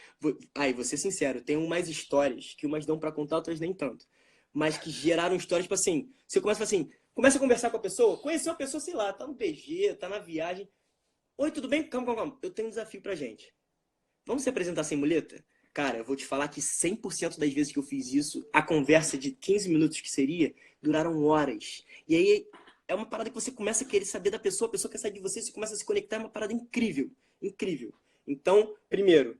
[SPEAKER 2] aí, vou ser sincero, tem umas histórias que umas dão pra contar, outras nem tanto. Mas que geraram histórias, tipo assim, você começa assim, começa a conversar com a pessoa, conheceu a pessoa, sei lá, tá no PG, tá na viagem. Oi, tudo bem? Calma, calma, calma. Eu tenho um desafio pra gente. Vamos se apresentar sem muleta? Cara, eu vou te falar que 100% das vezes que eu fiz isso, a conversa de 15 minutos que seria, duraram horas. E aí é uma parada que você começa a querer saber da pessoa, a pessoa quer saber de você, você começa a se conectar, é uma parada incrível. Incrível. Então, primeiro,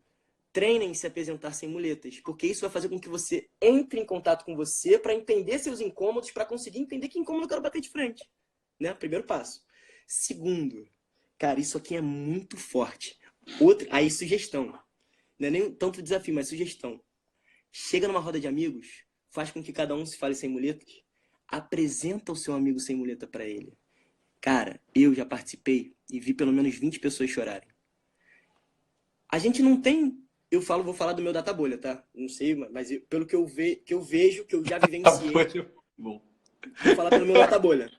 [SPEAKER 2] treinem se apresentar sem muletas, porque isso vai fazer com que você entre em contato com você para entender seus incômodos, para conseguir entender que incômodo eu quero bater de frente. Né? Primeiro passo. Segundo, cara, isso aqui é muito forte. Aí, sugestão. Não é nem tanto desafio, mas sugestão. Chega numa roda de amigos, faz com que cada um se fale sem muletas, apresenta o seu amigo sem muleta para ele. Cara, eu já participei e vi pelo menos 20 pessoas chorarem. A gente não tem... vou falar do meu data bolha, tá? Não sei, mas pelo que eu vejo, que eu já vivenciei. Vou falar pelo meu data bolha.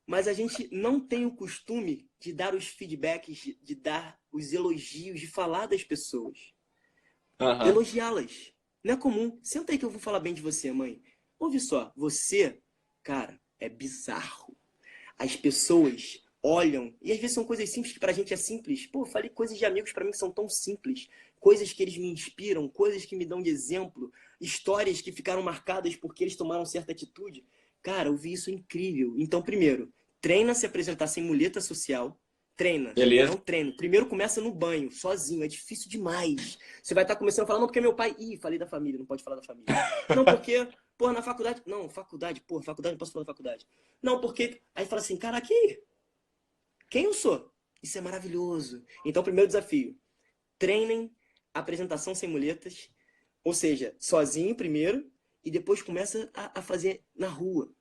[SPEAKER 2] Mas a gente não tem o costume de dar os feedbacks, de dar os elogios, de falar das pessoas. Uhum. Elogiá-las. Não é comum. Senta aí que eu vou falar bem de você, mãe. Ouve só, você, cara, é bizarro. As pessoas olham, e às vezes são coisas simples que pra gente é simples. Pô, falei coisas de amigos pra mim que são tão simples. Coisas que eles me inspiram, coisas que me dão de exemplo, histórias que ficaram marcadas porque eles tomaram certa atitude. Cara, eu vi isso incrível. Então, primeiro, treina se apresentar sem muleta social. Treina.
[SPEAKER 1] Beleza.
[SPEAKER 2] Não treino. Primeiro começa no banho, sozinho. É difícil demais. Você vai estar começando a falar, não, porque meu pai... Ih, falei da família, não pode falar da família. Não, porque... Pô, na faculdade... Não, faculdade, não posso falar da faculdade. Não, porque... Aí fala assim, cara, quem eu sou? Isso é maravilhoso. Então, primeiro desafio. Treinem apresentação sem muletas. Ou seja, sozinho primeiro. E depois começa a fazer na rua.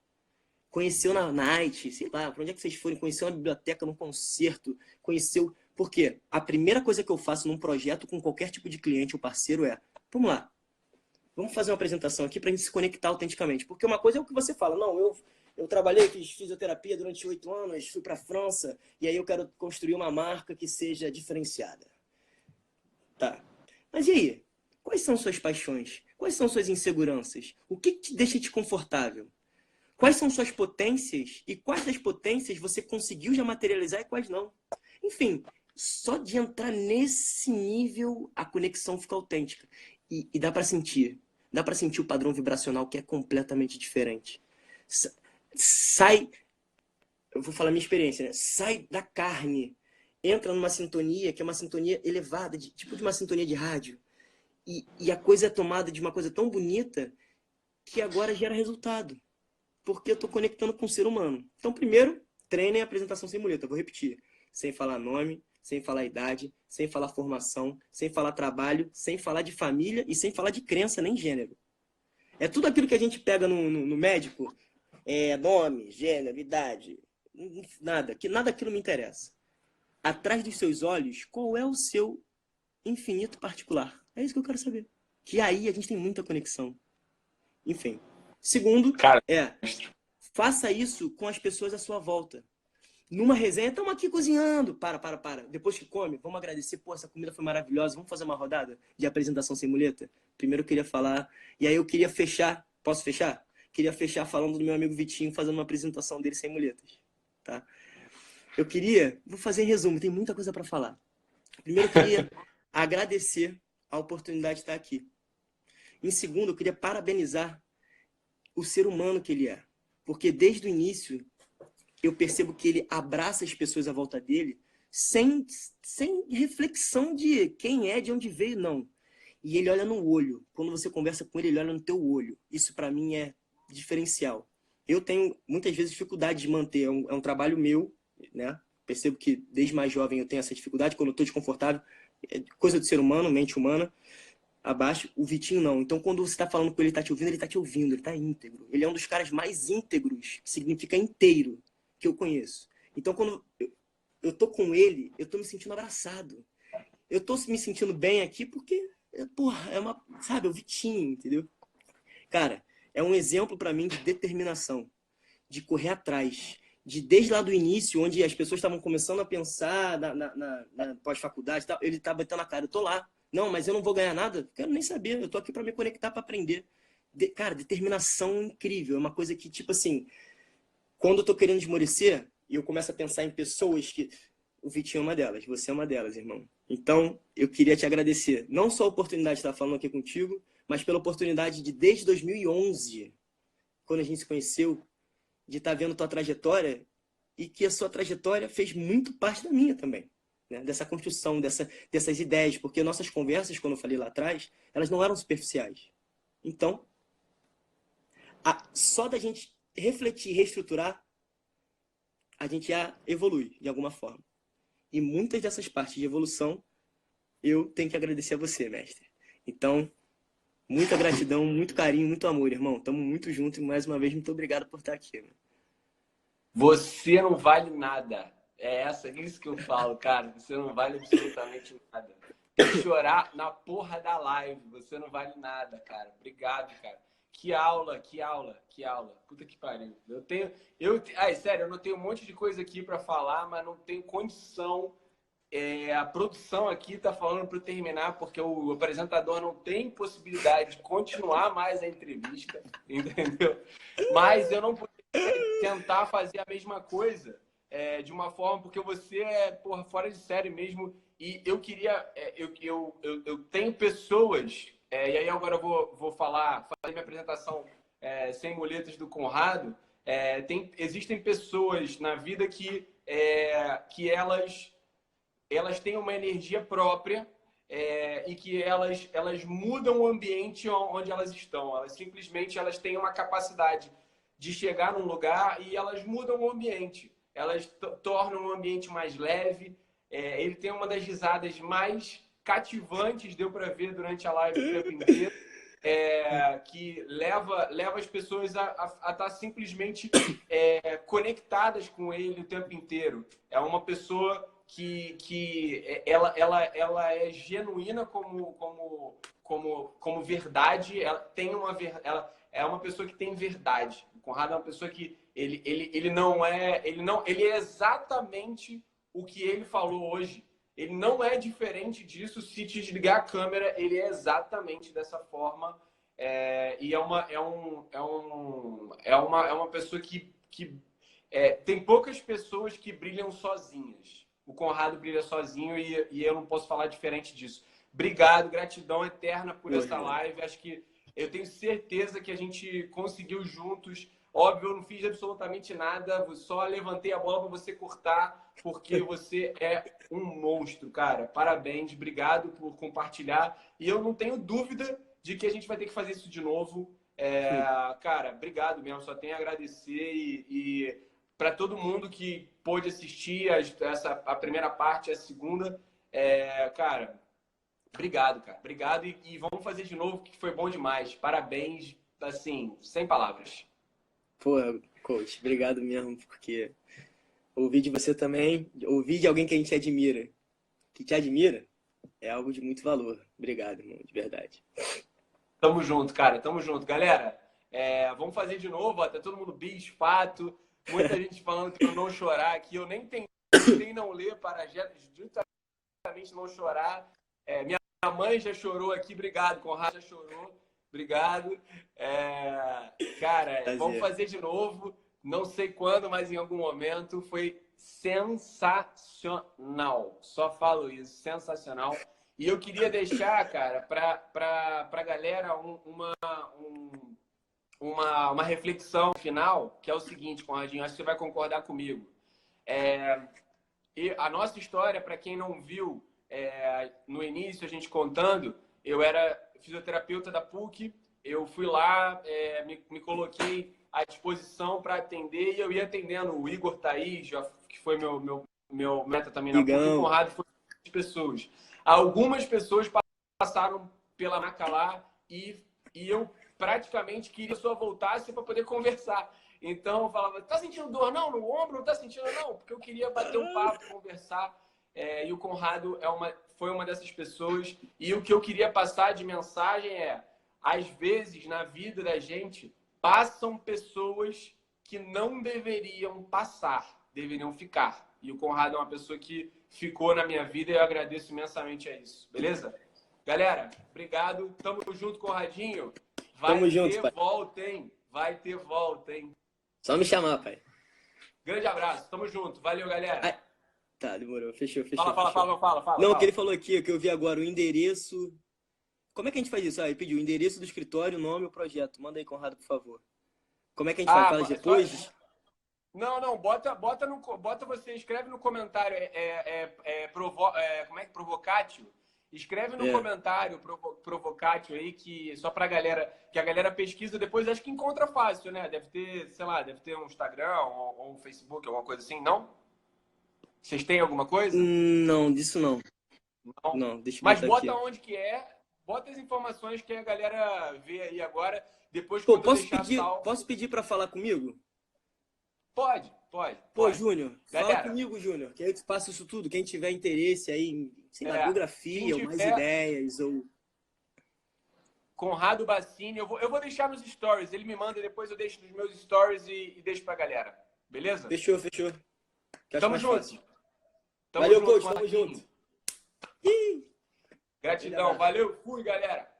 [SPEAKER 2] Conheceu na night, sei lá, pra onde é que vocês forem, conheceu na biblioteca, num concerto, conheceu... Por quê? A primeira coisa que eu faço num projeto com qualquer tipo de cliente ou parceiro é, vamos lá, vamos fazer uma apresentação aqui pra gente se conectar autenticamente. Porque uma coisa é o que você fala, não, eu trabalhei, fiz fisioterapia durante 8 anos, fui pra França, e aí eu quero construir uma marca que seja diferenciada. Tá. Mas e aí? Quais são suas paixões? Quais são suas inseguranças? O que te deixa desconfortável? Quais são suas potências e quais das potências você conseguiu já materializar e quais não? Enfim, só de entrar nesse nível a conexão fica autêntica. E dá para sentir. Dá para sentir o padrão vibracional que é completamente diferente. Sai, eu vou falar minha experiência, né? Sai da carne, entra numa sintonia que é uma sintonia elevada, tipo de uma sintonia de rádio. E a coisa é tomada de uma coisa tão bonita que agora gera resultado. Porque eu estou conectando com o ser humano. Então, primeiro, treinem a apresentação sem muleta. Eu vou repetir. Sem falar nome, sem falar idade, sem falar formação, sem falar trabalho, sem falar de família e sem falar de crença nem gênero. É tudo aquilo que a gente pega no médico. Nome, gênero, idade. Nada. Nada aquilo me interessa. Atrás dos seus olhos, qual é o seu infinito particular? É isso que eu quero saber. Que aí a gente tem muita conexão. Enfim. Segundo, faça isso com as pessoas à sua volta. Numa resenha, estamos aqui cozinhando. Para. Depois que come, vamos agradecer. Pô, essa comida foi maravilhosa. Vamos fazer uma rodada de apresentação sem muleta? Primeiro eu queria falar. E aí eu queria fechar. Posso fechar? Queria fechar falando do meu amigo Vitinho, fazendo uma apresentação dele sem muletas. Tá? Eu queria. Vou fazer em resumo, tem muita coisa para falar. Primeiro eu queria agradecer a oportunidade de estar aqui. Em segundo, eu queria parabenizar o ser humano que ele é. Porque desde o início eu percebo que ele abraça as pessoas à volta dele sem reflexão de quem é, de onde veio, não. E ele olha no olho. Quando você conversa com ele, ele olha no teu olho. Isso para mim é diferencial. Eu tenho muitas vezes dificuldade de manter, é um trabalho meu, né? Percebo que desde mais jovem eu tenho essa dificuldade, quando eu estou desconfortável, é coisa do ser humano, mente humana, abaixo. O Vitinho não. Então quando você está falando com ele, ele está te ouvindo, ele está íntegro. Ele é um dos caras mais íntegros, que significa inteiro, que eu conheço. Então, quando eu tô com ele, eu tô me sentindo abraçado. Eu tô me sentindo bem aqui porque, porra, sabe, é o Vitinho, entendeu? Cara, é um exemplo para mim de determinação, de correr atrás, de desde lá do início, onde as pessoas estavam começando a pensar na pós-faculdade, ele tá batendo a cara, eu tô lá. Não, mas eu não vou ganhar nada? Quero nem saber, eu tô aqui para me conectar, para aprender. Cara, determinação incrível, é uma coisa que, tipo assim, quando eu tô querendo esmorecer, e eu começo a pensar em pessoas que... O Vitinho é uma delas, você é uma delas, irmão. Então, eu queria te agradecer. Não só a oportunidade de estar falando aqui contigo, mas pela oportunidade de, desde 2011, quando a gente se conheceu, de estar vendo tua trajetória e que a sua trajetória fez muito parte da minha também. Né? Dessa construção, dessas ideias. Porque nossas conversas, quando eu falei lá atrás, elas não eram superficiais. Então, só da gente refletir, reestruturar, a gente já evolui de alguma forma. E muitas dessas partes de evolução eu tenho que agradecer a você, mestre. Então, muita gratidão, muito carinho, muito amor, irmão. Tamo muito junto e mais uma vez muito obrigado por estar aqui. Mano.
[SPEAKER 1] Você não vale nada. Isso que eu falo, cara. Você não vale absolutamente nada. Tem que chorar na porra da live. Você não vale nada, cara. Obrigado, cara. Que aula, que aula, que aula. Puta que pariu. Sério, eu não tenho um monte de coisa aqui para falar, mas não tenho condição. A produção aqui tá falando para eu terminar, porque o apresentador não tem possibilidade de continuar mais a entrevista, entendeu? Mas eu não podia tentar fazer a mesma coisa de uma forma, porque você é, porra, fora de série mesmo. E eu queria... eu tenho pessoas... e aí agora eu vou fazer minha apresentação sem muletas do Conrado. Existem pessoas na vida que elas têm uma energia própria e que elas mudam o ambiente onde elas estão. Elas têm uma capacidade de chegar num lugar e elas mudam o ambiente. Elas tornam o ambiente mais leve. Ele tem uma das risadas mais cativantes, deu para ver durante a live o tempo inteiro, que leva as pessoas a estar simplesmente conectadas com ele o tempo inteiro. É uma pessoa que ela é genuína como verdade. Ela é uma pessoa que tem verdade. O Conrado é uma pessoa que ele é exatamente o que ele falou hoje. Ele não é diferente disso. Se te desligar a câmera, ele é exatamente dessa forma. E é uma pessoa que tem poucas pessoas que brilham sozinhas. O Conrado brilha sozinho e eu não posso falar diferente disso. Obrigado, gratidão eterna por essa live. Acho que eu tenho certeza que a gente conseguiu juntos. Óbvio, eu não fiz absolutamente nada, só levantei a bola para você cortar, porque você é um monstro, cara. Parabéns, obrigado por compartilhar. E eu não tenho dúvida de que a gente vai ter que fazer isso de novo. Cara, obrigado mesmo, só tenho a agradecer e para todo mundo que pôde assistir a primeira parte, a segunda, cara, obrigado, cara. Obrigado e vamos fazer de novo, que foi bom demais. Parabéns, assim, sem palavras.
[SPEAKER 2] Pô, coach, obrigado mesmo, porque ouvir de você também, ouvir de alguém que a gente admira, que te admira, é algo de muito valor. Obrigado, irmão, de verdade.
[SPEAKER 1] Tamo junto, cara, tamo junto. Galera, vamos fazer de novo, ó, tá todo mundo bicho, pato. Muita gente falando que eu não chorar aqui. Eu nem tentei não ler para justamente não chorar. Minha mãe já chorou aqui. Obrigado, Conrado já chorou. Obrigado. Cara, vamos fazer de novo. Não sei quando, mas em algum momento. Foi sensacional. Só falo isso. Sensacional. E eu queria deixar, cara, para a galera uma reflexão final, que é o seguinte, Conradinho, acho que você vai concordar comigo. E a nossa história, para quem não viu, no início, a gente contando, eu era fisioterapeuta da PUC, eu fui lá, me coloquei à disposição para atender, e eu ia atendendo o Igor Thaís, que foi meu meta também na PUC, e o Conrado foi pessoas. Algumas pessoas passaram pela maca lá e eu praticamente queria que a pessoa voltasse para poder conversar. Então eu falava, tá sentindo dor não? No ombro? Não tá sentindo não? Porque eu queria bater um papo, conversar. E o Conrado foi uma dessas pessoas. E o que eu queria passar de mensagem às vezes na vida da gente passam pessoas que não deveriam passar, deveriam ficar. E o Conrado é uma pessoa que ficou na minha vida e eu agradeço imensamente a isso. Beleza? Galera, obrigado. Tamo junto, Conradinho. Vai ter volta, hein? Vai ter volta, hein?
[SPEAKER 2] Só me chamar, pai.
[SPEAKER 1] Grande abraço. Tamo junto. Valeu, galera.
[SPEAKER 2] Tá, demorou. Fechou.
[SPEAKER 1] Fala.
[SPEAKER 2] Não, que ele falou aqui, que eu vi agora o endereço. Como é que a gente faz isso? Ele pediu o endereço do escritório, o nome e o projeto. Manda aí, Conrado, por favor. Como é que a gente faz? Fala depois?
[SPEAKER 1] Não, bota você, escreve no comentário, como é que provocatio? Escreve no comentário provocatio aí, que só pra galera, que a galera pesquisa depois, acho que encontra fácil, né? Deve ter, sei lá, um Instagram ou um Facebook, alguma coisa assim, não? Vocês têm alguma coisa?
[SPEAKER 2] Não, disso não. Não, deixa eu
[SPEAKER 1] Mas bota
[SPEAKER 2] aqui.
[SPEAKER 1] Onde que bota as informações que a galera vê aí agora, depois
[SPEAKER 2] quando posso pedir pra falar comigo?
[SPEAKER 1] Pode.
[SPEAKER 2] Pô, Júnior, fala comigo, Júnior, que aí eu te passo isso tudo. Quem tiver interesse aí em, sei lá, biografia ou mais ideias, ou...
[SPEAKER 1] Conrado Bassini, eu vou deixar nos stories. Ele me manda, depois eu deixo nos meus stories e deixo pra galera. Beleza?
[SPEAKER 2] Fechou.
[SPEAKER 1] Tamo junto.
[SPEAKER 2] Valeu, coach, tamo junto.
[SPEAKER 1] Gratidão, valeu. Fui, galera.